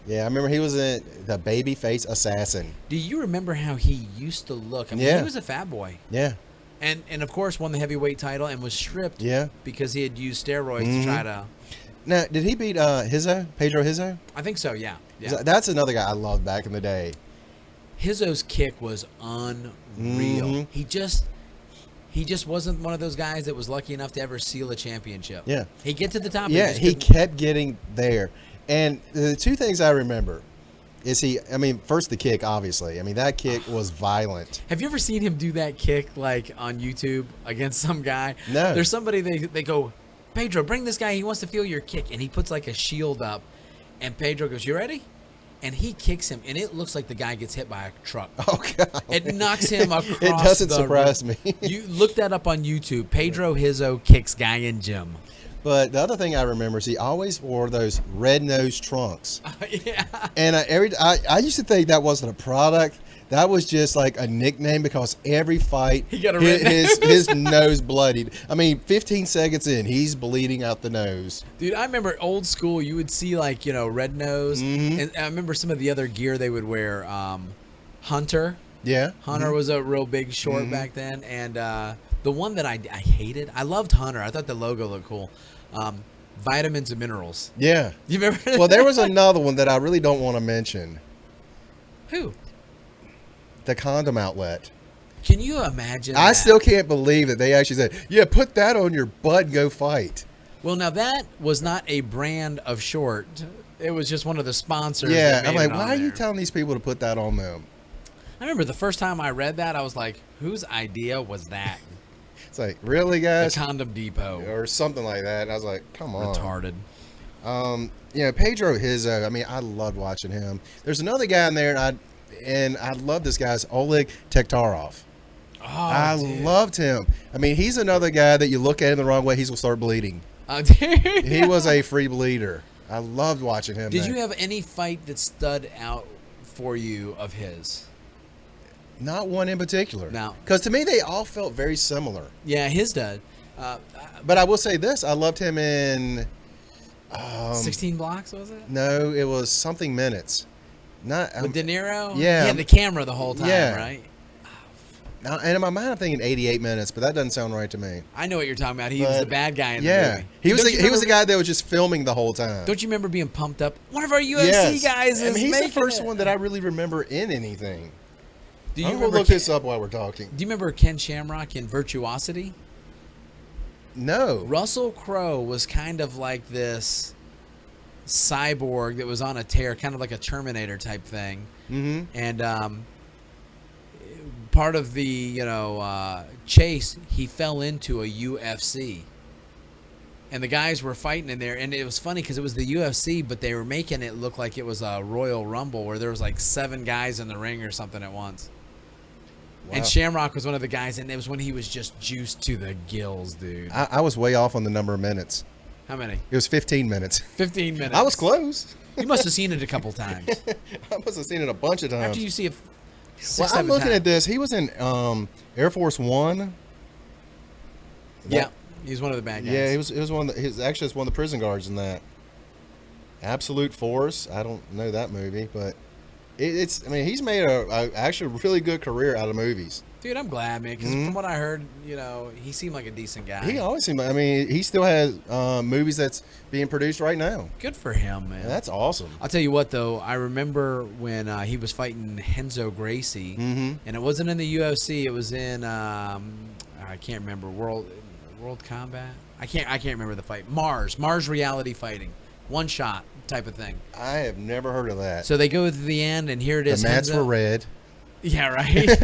Yeah, I remember he was the babyface assassin. Do you remember how he used to look? I mean, he was a fat boy. Yeah. And of course won the heavyweight title and was stripped because he had used steroids to try to Now, did he beat Hizzo? Pedro Hizzo? I think so. Yeah. Yeah. That's another guy I loved back in the day. Hizzo's kick was unreal. Mhm. He just wasn't one of those guys that was lucky enough to ever seal a championship. Yeah. He'd get to the top. Yeah, he kept getting there. And the two things I remember is first the kick, obviously. I mean, that kick was violent. Have you ever seen him do that kick like on YouTube against some guy? No. There's somebody they go, Pedro, bring this guy. He wants to feel your kick, and he puts like a shield up, and Pedro goes, "You ready?" And he kicks him, and it looks like the guy gets hit by a truck. Oh, God. It knocks him across. It doesn't surprise me. You look that up on YouTube. Pedro Hizzo kicks guy in gym. But the other thing I remember is he always wore those red-nosed trunks. Yeah. And I used to think that wasn't a product. That was just like a nickname because every fight, He got a red his nose bloodied. I mean, 15 seconds in, he's bleeding out the nose. Dude, I remember old school, you would see like, red nose. Mm-hmm. And I remember some of the other gear they would wear. Hunter. Yeah. Hunter was a real big short back then. And the one that I hated, I loved Hunter. I thought the logo looked cool. Vitamins and minerals. Yeah. You remember? Well, there was another one that I really don't want to mention. Who? The condom outlet. Can you imagine I that? still can't believe that they actually said, yeah, put that on your butt and go fight. Well, now that was not a brand of short. It was just one of the sponsors. Yeah. that I'm made like, it on why are you there. telling these people to put that on them? I remember the first time I read that, I was like, whose idea was that? It's like, really, The guys? Condom Depot. Or something like that. And I was like, come on. Retarded. Pedro Hizzo, I mean, I loved watching him. There's another guy in there, and I love this guy's Oleg Tektarov. Oh, I dude. loved him. I mean, he's another guy that you look at him the wrong way, he's going to start bleeding. Dude. He was a free bleeder. I loved watching him. Did man. you have any fight that stood out for you of his? Not one in particular. No. Because to me, they all felt very similar. Yeah, his did. But I will say this. I loved him in... 16 blocks, was it? No, it was something minutes. Not With De Niro? yeah. He had the camera the whole time, Yeah. right? Now, and in my mind, I'm thinking 88 minutes, but that doesn't sound right to me. I know what you're talking about. He was But, the bad guy in the Yeah, movie. he was Don't you he was the remember- guy that was just filming the whole time. Don't you remember being pumped up? One of our UFC Yes. guys is I mean, he's the making first it. one that I really remember in anything. Do you I'm gonna remember look Ken, this up while we're talking. Do you remember Ken Shamrock in Virtuosity? No. Russell Crowe was kind of like this cyborg that was on a tear, kind of like a Terminator type thing. Mm-hmm. And part of the chase, he fell into a UFC, and the guys were fighting in there. And it was funny because it was the UFC, but they were making it look like it was a Royal Rumble where there was like 7 guys in the ring or something at once. Wow. And Shamrock was one of the guys, and it was when he was just juiced to the gills, dude. I was way off on the number of minutes. How many? It was 15 minutes. 15 minutes. I was close. You must have seen it a couple times. I must have seen it a bunch of times. After you see it Well, I'm looking at this. He was in Air Force One. Yeah, he's one of the bad guys. Yeah, he was one of the, he's actually one of the prison guards in that. Absolute Force. I don't know that movie, but it's. I mean, he's made a actually really good career out of movies. Dude, I'm glad, man, because from what I heard, he seemed like a decent guy. He always seemed. I mean, he still has movies that's being produced right now. Good for him, man. And that's awesome. I'll tell you what, though. I remember when he was fighting Henzo Gracie, and it wasn't in the UFC. It was in I can't remember World Combat. I can't remember the fight. Mars Reality Fighting, one shot type of thing. I have never heard of that. So they go to the end, and here it is. The mats Henzo. were red. Yeah, right.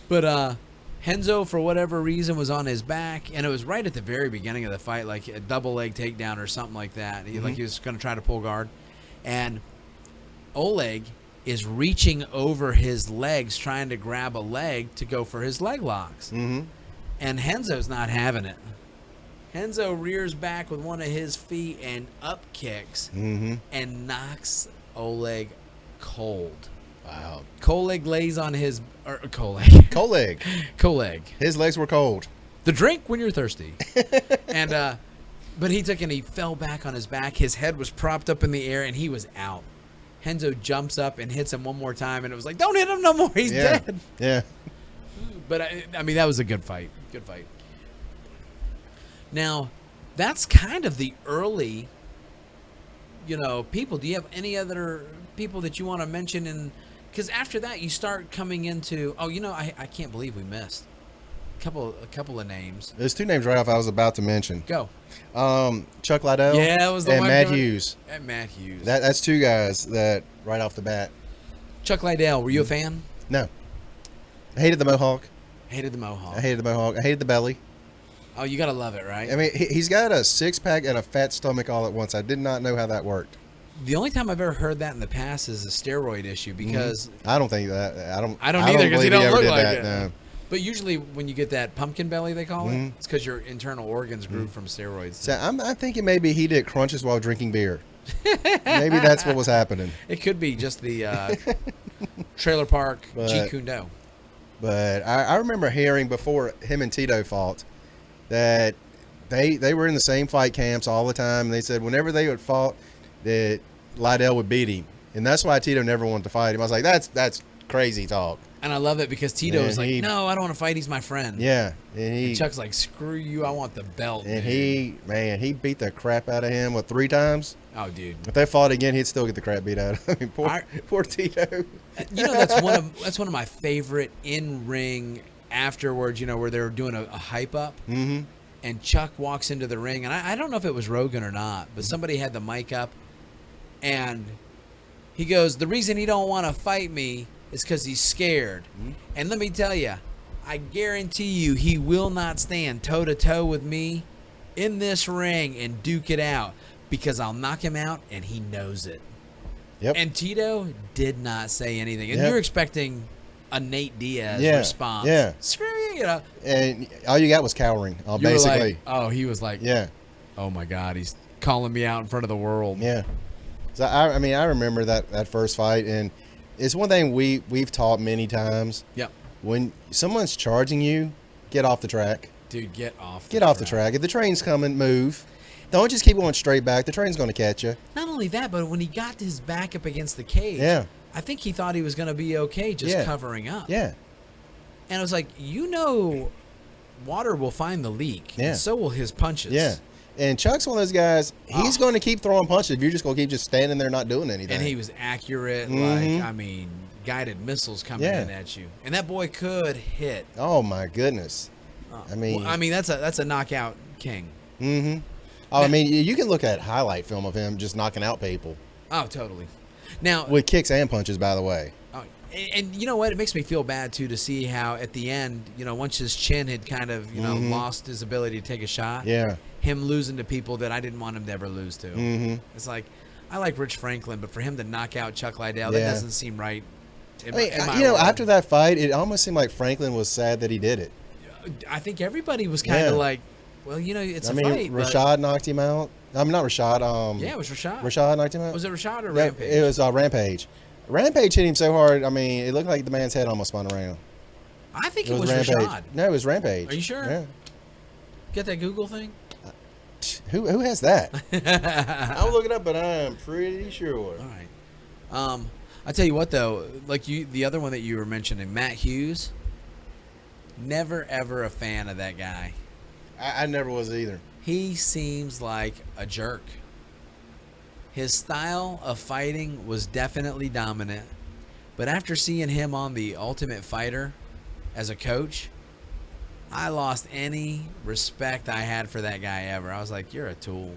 But Henzo, for whatever reason, was on his back, and it was right at the very beginning of the fight, like a double leg takedown or something like that. Like he was going to try to pull guard, and Oleg is reaching over his legs, trying to grab a leg to go for his leg locks, and Henzo's not having it. Henzo rears back with one of his feet and up kicks and knocks Oleg cold. Wow. Koleg lays on his Koleg. His legs were cold. The drink when you're thirsty. And but he took and he fell back on his back. His head was propped up in the air and he was out. Henzo jumps up and hits him one more time, and it was like, don't hit him no more. He's dead. Yeah. But I mean, that was a good fight. Good fight. Now, that's kind of the early, people. Do you have any other people that you want to mention? Because after that, you start coming into, I can't believe we missed a couple of names. There's two names right off I was about to mention. Go. Chuck Liddell. Yeah, that was the and one. Matt Hughes. And Matt Hughes. That's two guys that right off the bat. Chuck Liddell, were you a fan? No. I hated the mohawk. Hated the mohawk. I hated the mohawk. I hated the belly. Oh, you gotta love it, right? I mean, he's got a six-pack and a fat stomach all at once. I did not know how that worked. The only time I've ever heard that in the past is a steroid issue because I don't think that. I don't either because you believe he don't ever look did like that. it. No. But usually when you get that pumpkin belly, they call it, it's because your internal organs grew from steroids. So I'm thinking maybe he did crunches while drinking beer. Maybe that's what was happening. It could be just the trailer park Jeet Kune Do. But I remember hearing before him and Tito fought that they were in the same fight camps all the time. And they said whenever they would fought that Liddell would beat him. And that's why Tito never wanted to fight him. I was like, that's crazy talk. And I love it because Tito is like, no, I don't want to fight. He's my friend. Yeah. And Chuck's like, screw you. I want the belt. And dude. he beat the crap out of him, 3 times? Oh, dude. If they fought again, he'd still get the crap beat out of him. I mean, poor Tito. That's one of my favorite in-ring afterwards, where they were doing a hype up. Mm-hmm. And Chuck walks into the ring. And I don't know if it was Rogan or not, but somebody had the mic up. And he goes, the reason he don't want to fight me is because he's scared. Mm-hmm. And let me tell you, I guarantee you he will not stand toe-to-toe with me in this ring and duke it out because I'll knock him out, and he knows it. Yep. And Tito did not say anything. And you're expecting a Nate Diaz response. Yeah. Screw you, And all you got was cowering, you basically. were like, he was like, yeah. Oh, my God, he's calling me out in front of the world. Yeah. So, I remember that first fight, and it's one thing we've taught many times. Yep. When someone's charging you, get off the track. Dude, get off the track. If the train's coming, move. Don't just keep going straight back. The train's going to catch you. Not only that, but when he got his back up against the cage, I think he thought he was going to be okay just covering up. Yeah. And I was like, water will find the leak, and so will his punches. Yeah. And Chuck's one of those guys, he's going to keep throwing punches if you're just going to keep just standing there not doing anything. And he was accurate, guided missiles coming in at you. And that boy could hit. Oh, my goodness. That's a knockout king. Mm-hmm. Oh, you can look at highlight film of him just knocking out people. Oh, totally. Now with kicks and punches, by the way. Oh, and you know what? It makes me feel bad, too, to see how at the end, once his chin had kind of, lost his ability to take a shot. Yeah. Him losing to people that I didn't want him to ever lose to. Mm-hmm. It's like, I like Rich Franklin, but for him to knock out Chuck Liddell, that doesn't seem right. After that fight, it almost seemed like Franklin was sad that he did it. I think everybody was kind of like, well, it's a fight. Rashad knocked him out. I'm not Rashad. Yeah, it was Rashad. Rashad knocked him out. Was it Rashad or Rampage? It was Rampage. Rampage hit him so hard. It looked like the man's head almost spun around. I think it was Rampage. Rashad. No, it was Rampage. Are you sure? Yeah. Get that Google thing? Who has that? I'll look it up, but I'm pretty sure. All right. I tell you what, though, like the other one that you were mentioning, Matt Hughes. Never ever a fan of that guy. I never was either. He seems like a jerk. His style of fighting was definitely dominant, but after seeing him on The Ultimate Fighter as a coach, I lost any respect I had for that guy ever. I was like, you're a tool.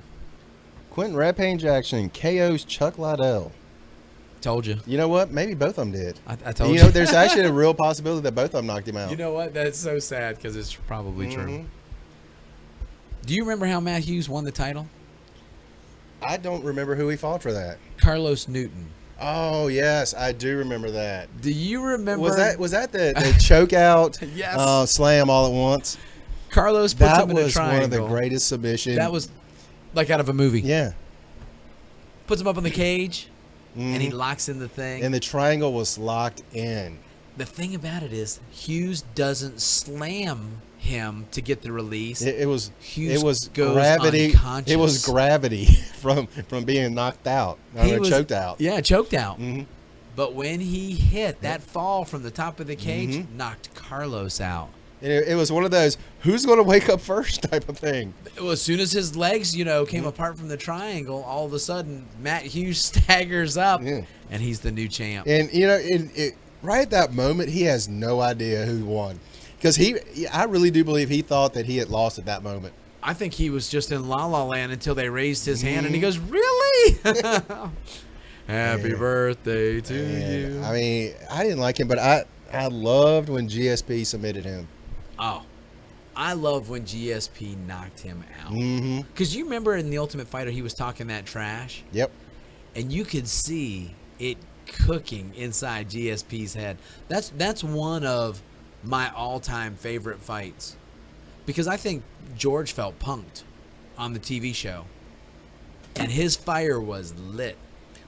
Quentin Rampage Jackson KO's Chuck Liddell. Told you. You know what? Maybe both of them did. I told you. There's actually a real possibility that both of them knocked him out. You know what? That's so sad because it's probably true. Do you remember how Matt Hughes won the title? I don't remember who he fought for that. Carlos Newton. Oh yes, I do remember that. Do you remember? Was that the choke out? Yes. Slam all at once. Carlos puts him in a triangle. That was one of the greatest submissions. That was like out of a movie. Yeah. Puts him up in the cage, and he locks in the thing. And the triangle was locked in. The thing about it is, Hughes doesn't slam him to get the release. It was goes gravity. unconscious. It was gravity from being knocked out. Choked out. Yeah, choked out. Mm-hmm. But when he hit that fall from the top of the cage, knocked Carlos out. And it was one of those who's going to wake up first type of thing. Well, as soon as his legs, came apart from the triangle, all of a sudden Matt Hughes staggers up, and he's the new champ. And right at that moment, he has no idea who won, because I really do believe he thought that he had lost at that moment. I think he was just in La La Land until they raised his hand, and he goes, "Really? Happy birthday to you." I mean, I didn't like him, but I loved when GSP submitted him. Oh, I love when GSP knocked him out. Mm-hmm. Because you remember in The Ultimate Fighter, he was talking that trash? Yep. And you could see it cooking inside GSP's head. That's one of my all-time favorite fights. Because I think George felt punked on the TV show. And his fire was lit.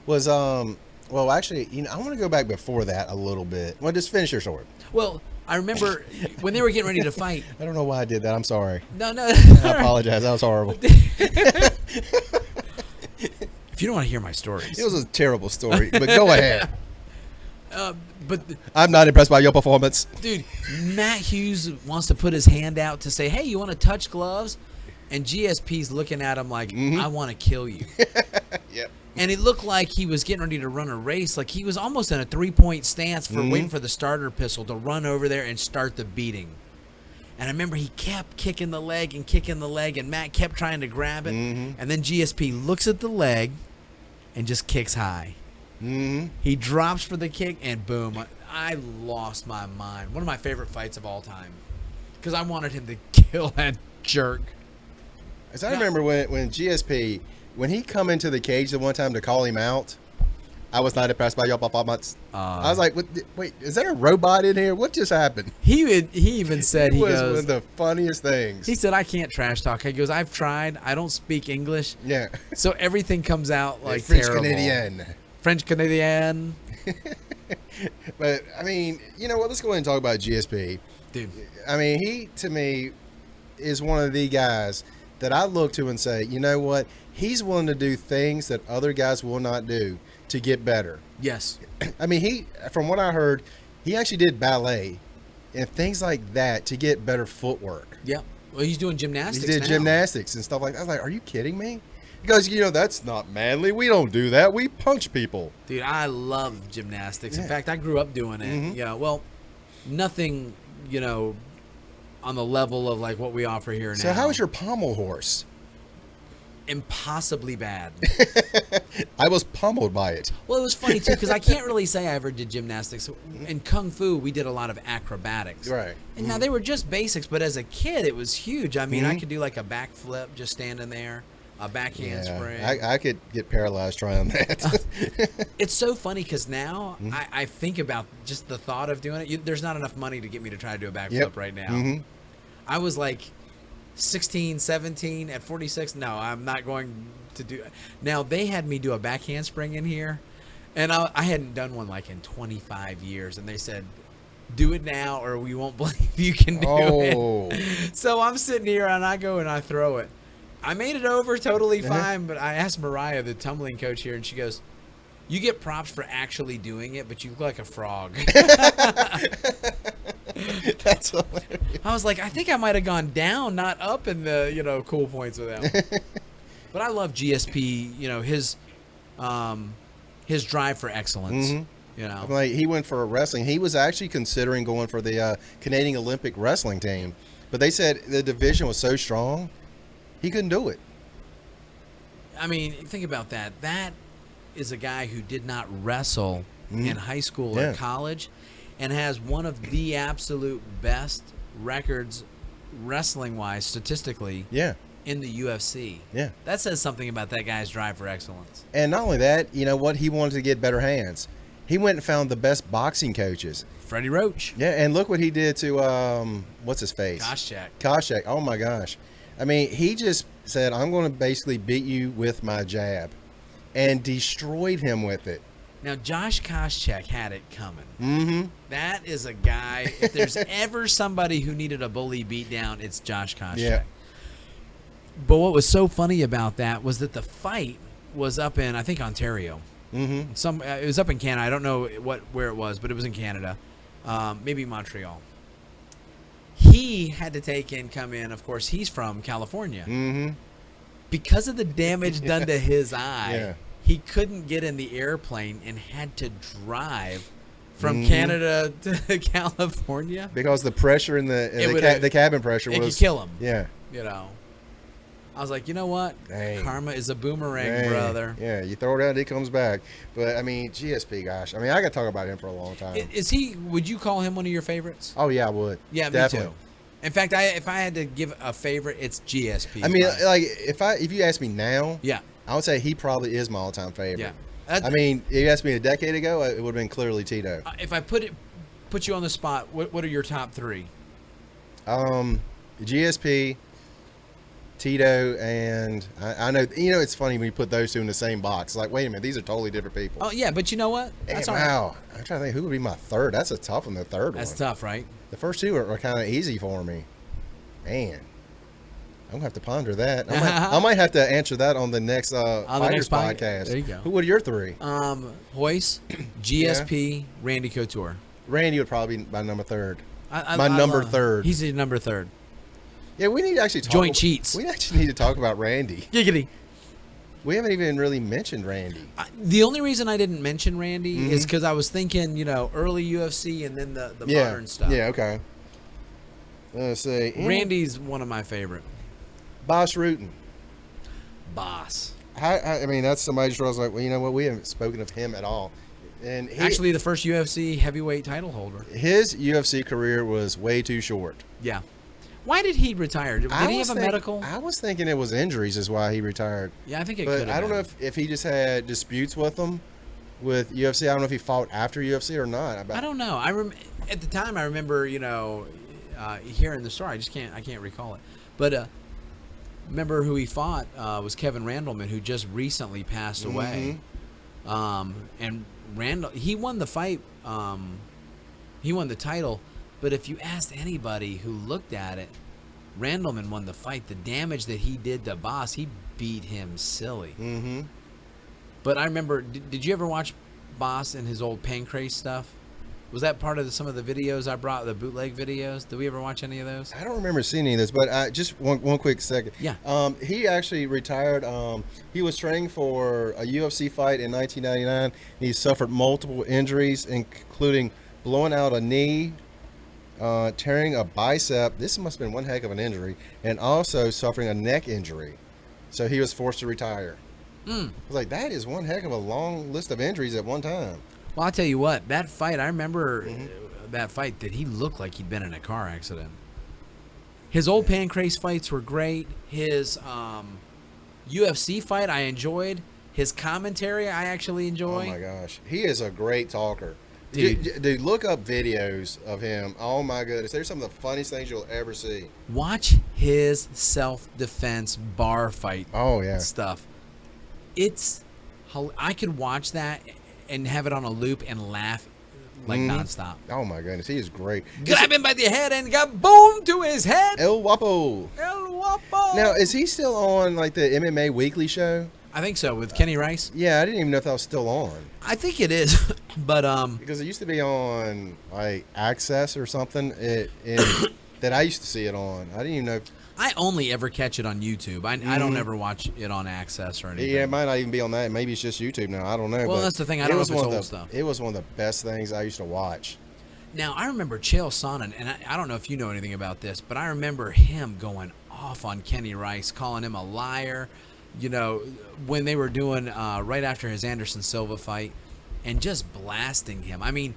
Well, actually, I want to go back before that a little bit. Well, just finish your story. Well, I remember when they were getting ready to fight. I don't know why I did that. I'm sorry. No. I apologize. That was horrible. If you don't want to hear my stories. It was a terrible story, but go ahead. But I'm not impressed by your performance. Dude, Matt Hughes wants to put his hand out to say, "Hey, you want to touch gloves?" And GSP's looking at him like, "I want to kill you." Yep. And it looked like he was getting ready to run a race. Like he was almost in a 3-point stance for waiting for the starter pistol to run over there and start the beating. And I remember he kept kicking the leg, and Matt kept trying to grab it. And then GSP looks at the leg and just kicks high. He drops for the kick, and boom. I lost my mind. One of my favorite fights of all time. Because I wanted him to kill that jerk. As I remember when GSP... When he come into the cage the one time to call him out, I was not impressed by your performance. I was like, wait, is there a robot in here? What just happened? He even said, it was one of the funniest things. He said, "I can't trash talk." He goes, "I've tried. I don't speak English." Yeah. So everything comes out like French terrible. Canadian. French Canadian. But, I mean, you know what? Let's go ahead and talk about GSP. Dude. I mean, he, to me, is one of the guys that I look to and say, you know what? He's willing to do things that other guys will not do to get better. Yes. I mean, from what I heard, he actually did ballet and things like that to get better footwork. Yeah. Well, he's doing gymnastics He did gymnastics and stuff like that. I was like, are you kidding me? He goes, that's not manly. We don't do that. We punch people. Dude, I love gymnastics. In fact, I grew up doing it. Yeah. Well, nothing, on the level of like what we offer here now. So how was your pommel horse? Impossibly bad. I was pummeled by it. Well, it was funny too because I can't really say I ever did gymnastics. In Kung Fu, we did a lot of acrobatics. Right. And now they were just basics, but as a kid, it was huge. I mean, I could do like a backflip just standing there, a backhand spring. I could get paralyzed trying that. It's so funny because now I think about just the thought of doing it. There's not enough money to get me to try to do a backflip right now. I was like 16, 17 at 46. No, I'm not going to do it. Now, they had me do a back handspring in here, and I hadn't done one like in 25 years. And they said, do it now or we won't believe you can do it. So I'm sitting here and I go and I throw it. I made it over totally fine, but I asked Mariah, the tumbling coach here, and she goes, "You get props for actually doing it, but you look like a frog." That's hilarious. I was like, I think I might have gone down, not up in the cool points with that. But I love GSP. His drive for excellence. Like he went for wrestling. He was actually considering going for the Canadian Olympic wrestling team, but they said the division was so strong, he couldn't do it. I mean, think about that. That is a guy who did not wrestle in high school or college, and has one of the absolute best records wrestling-wise, statistically, in the UFC. Yeah. That says something about that guy's drive for excellence. And not only that, you know what? He wanted to get better hands. He went and found the best boxing coaches. Freddie Roach. Yeah, and look what he did to, what's his face? Koscheck. Oh, my gosh. I mean, he just said, I'm going to basically beat you with my jab, and destroyed him with it. Now, Josh Koscheck had it coming. That is a guy, if there's ever somebody who needed a bully beat down, it's Josh Koscheck. Yeah. But what was so funny about that was that the fight was up in, I think, Ontario. It was up in Canada. I don't know where it was, but it was in Canada. Maybe Montreal. he had to come in. Of course, he's from California. Mm-hmm. Because of the damage done to his eye, Yeah. he couldn't get in the airplane and had to drive from Mm-hmm. Canada to California. Because the pressure in the cabin pressure It was could kill him. Yeah. You know, I was like, you know what? Dang. Karma is a boomerang, Dang. brother. Yeah, you throw it out, it comes back. But I mean, GSP, gosh, I mean, I got to talk about him for a long time. Is he? Would you call him one of your favorites? Oh yeah, I would. Yeah, Definitely. me too. In fact, if I had to give a favorite, it's GSP. I mean, like if you ask me now, yeah, I would say he probably is my all-time favorite. yeah. I mean, if you asked me a decade ago, it would have been clearly Tito. If I put you on the spot, what are your top three? GSP, Tito, and I know, it's funny when you put those two in the same box. Like, wait a minute, these are totally different people. Oh yeah, but you know what? Damn, all right. wow. I'm trying to think who would be my third. That's a tough one, the third That's one. tough, right? The first two are kind of easy for me. Man, I'm going to have to ponder that. I might have to answer that on the next Fighters podcast. There you go. Who are your three? Hoist, GSP, Randy Couture. Randy would probably be my number third. I number love- third. He's the number third. Yeah, we need to actually talk. Joint cheats. We actually need to talk about Randy. Giggity. We haven't even really mentioned Randy. The only reason I didn't mention Randy Mm-hmm. is because I was thinking, early UFC and then the modern stuff. Yeah, okay. Let's see. Randy's one of my favorite. Boss Rutan. Boss. I mean, that's somebody who I was like, well, you know what? We haven't spoken of him at all. And Actually, the first UFC heavyweight title holder. his UFC career was way too short. Yeah. Why did he retire? Did he have a medical? I was thinking it was injuries is why he retired. Yeah, I think it But could. I don't know if he just had disputes with them with UFC. I don't know if he fought after UFC or not. I don't know. At the time I remember, hearing the story. I can't recall it. But remember who he fought was Kevin Randleman, who just recently passed away. And Randall, he won the fight. He won the title. But if you asked anybody who looked at it, Randleman won the fight. The damage that he did to Boss, he beat him silly. Mm-hmm. But I remember, did you ever watch Boss and his old Pancrase stuff? Was that part of some of the videos I brought, the bootleg videos? Did we ever watch any of those? I don't remember seeing any of this, but just one quick second. Yeah. He actually retired. He was training for a UFC fight in 1999. He suffered multiple injuries, including blowing out a knee, tearing a bicep. This must have been one heck of an injury, and also suffering a neck injury. So he was forced to retire. I was like, that is one heck of a long list of injuries at one time. Well, I'll tell you what, that fight, I remember that fight that he looked like he'd been in a car accident. His old Pancrase fights were great. His UFC fight I enjoyed. His commentary I actually enjoy. Oh my gosh, he is a great talker. Dude. Dude, look up videos of him. Oh my goodness, they're some of the funniest things you'll ever see. Watch his self-defense bar fight Oh yeah. stuff. I could watch that and have it on a loop and laugh like nonstop. Oh my goodness, he is great. Grab him by the head and got boom to his head. El Guapo. El Guapo. Now, is he still on like the MMA Weekly show? I think so, with Kenny Rice. Yeah, I didn't even know if that was still on. I think it is, but Because it used to be on like Access or something. That I used to see it on. I didn't even know. I only ever catch it on YouTube. I don't ever watch it on Access or anything. Yeah, it might not even be on that. Maybe it's just YouTube now. I don't know. Well, but that's the thing. I don't know if it's one of old the- stuff. It was one of the best things I used to watch. Now, I remember Chael Sonnen, and I don't know if you know anything about this, but I remember him going off on Kenny Rice, calling him a liar, when they were doing right after his Anderson Silva fight, and just blasting him. I mean,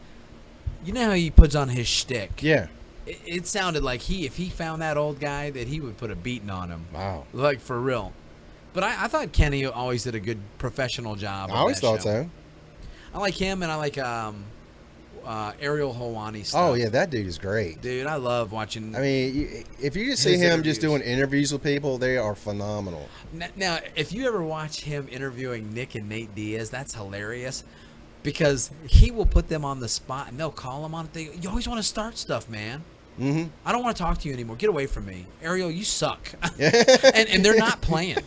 you know how he puts on his shtick. Yeah. It sounded like if he found that old guy, that he would put a beating on him. Wow. Like, for real. But I thought Kenny always did a good professional job. I always thought so. I like him, and I like Ariel Helwani stuff. Oh yeah, that dude is great. Dude, I love watching. I mean, if you just see His him just interviews. doing interviews with people, they are phenomenal. Now, if you ever watch him interviewing Nick and Nate Diaz, that's hilarious. Because he will put them on the spot, and they'll call him on it. You always want to start stuff, man. Mm-hmm. I don't want to talk to you anymore. Get away from me. Ariel, you suck. and they're not playing.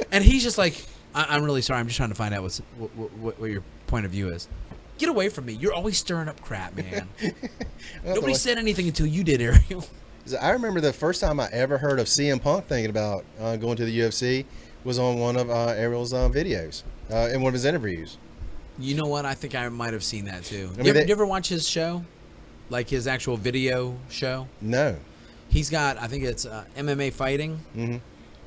And he's just like, I'm really sorry. I'm just trying to find out what your point of view is. Get away from me. You're always stirring up crap, man. Nobody said anything until you did, Ariel. I remember the first time I ever heard of CM Punk thinking about going to the UFC was on one of Ariel's videos in one of his interviews. You know what? I think I might have seen that too. I mean, You ever watch his show? Like his actual video show? No. He's got, I think it's MMA fighting. Mm-hmm.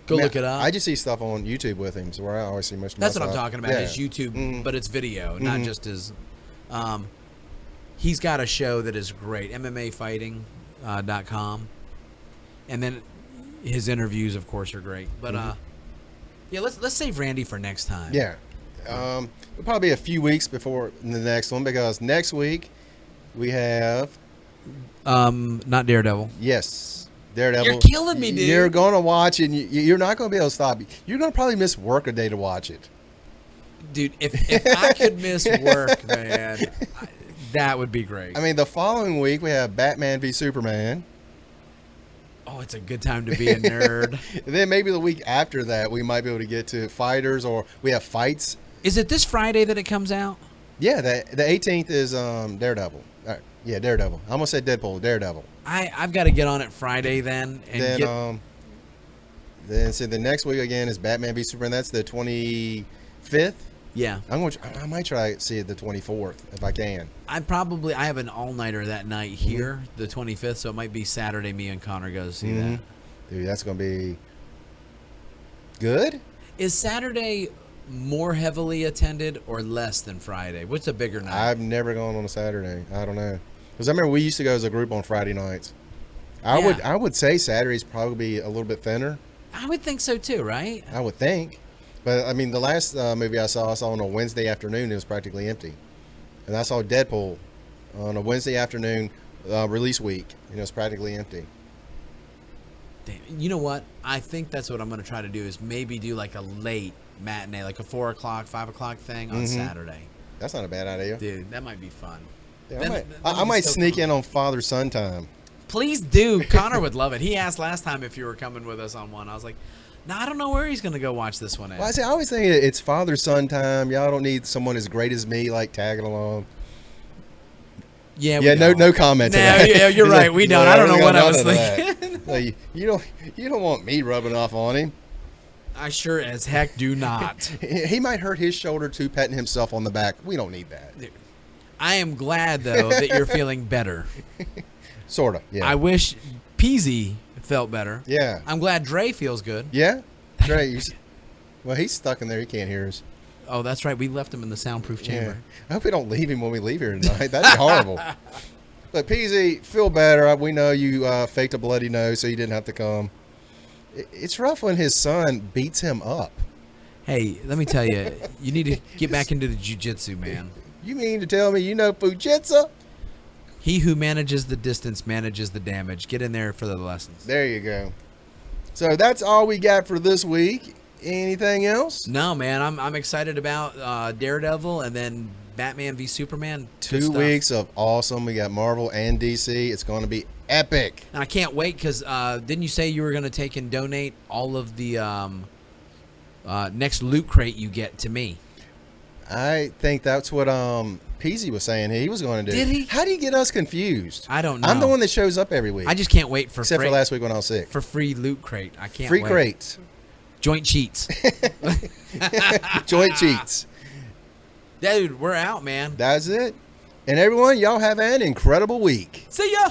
Go look it up. I just see stuff on YouTube with him, so where I always see most of my That's what I'm stuff. talking about. Yeah. His YouTube, Mhm. but it's video, not just his. He's got a show that is great, MMAfighting.com, and then his interviews, of course, are great. But yeah, let's save Randy for next time. Yeah. It'll probably be a few weeks before the next one because next week we have Not Daredevil. yes, Daredevil. You're killing me, dude. You're gonna watch it. And you're not gonna be able to stop. You're gonna probably miss work a day to watch it. Dude, if I could miss work, man, that would be great. I mean, the following week we have Batman v Superman. Oh, it's a good time to be a nerd. And then maybe the week after that we might be able to get to Fighters, or we have Fights. Is it this Friday that it comes out? Yeah, the 18th is Daredevil. All right. Yeah, Daredevil. I almost said Deadpool. Daredevil. I've got to get on it Friday then. And Then so the next week again is Batman v Superman. That's the 25th. yeah. I might try to see it the 24th if I can. I have an all-nighter that night here, the 25th, so it might be Saturday me and Connor go see that. Dude, that's gonna be good. Is Saturday more heavily attended or less than Friday? What's a bigger night? I've never gone on a Saturday. I don't know. Because I remember we used to go as a group on Friday nights. I would say Saturday's probably a little bit thinner. I would think so too, right? I would think. But I mean, the last movie I saw on a Wednesday afternoon. It was practically empty. And I saw Deadpool on a Wednesday afternoon release week, and it was practically empty. Damn. You know what? I think that's what I'm going to try to do is maybe do like a late matinee, like a 4 o'clock, 5 o'clock thing on Saturday. That's not a bad idea. Dude, that might be fun. Yeah, I might sneak in on father-son time. Please do. Connor would love it. He asked last time if you were coming with us on one. I was like, no, I don't know where he's going to go watch this one at. Well, I always think it's father-son time. Y'all don't need someone as great as me like tagging along. Yeah, no comment to that. Yeah, you're right. We don't. I don't know what I was thinking. Like, you don't want me rubbing off on him. I sure as heck do not. He might hurt his shoulder too, patting himself on the back. We don't need that. Dude, I am glad though that you're feeling better. Sorta. Yeah. I wish Peasy felt better. Yeah. I'm glad Dre feels good. Yeah. Dre. Well, he's stuck in there. He can't hear us. Oh, that's right. We left him in the soundproof chamber. Yeah. I hope we don't leave him when we leave here tonight. That'd be horrible. But Peasy, feel better. We know you faked a bloody nose, so you didn't have to come. It's rough when his son beats him up. Hey, let me tell you, you need to get back into the jiu-jitsu, man. You mean to tell me you know Fujitsu? He who manages the distance manages the damage. Get in there for the lessons. There you go. So that's all we got for this week. Anything else? No, man. I'm excited about Daredevil and then Batman v Superman. 2 weeks of awesome. We got Marvel and DC. It's going to be epic. And I can't wait because didn't you say you were going to take and donate all of the next loot crate you get to me? I think that's what Peasy was saying he was going to do. Did he? How do you get us confused? I don't know. I'm the one that shows up every week. I just can't wait for except for last week when I was sick. For free loot crate. I can't free wait. crates. Joint cheats. Joint cheats. Dude, we're out, man. That's it. And everyone, y'all have an incredible week. See ya.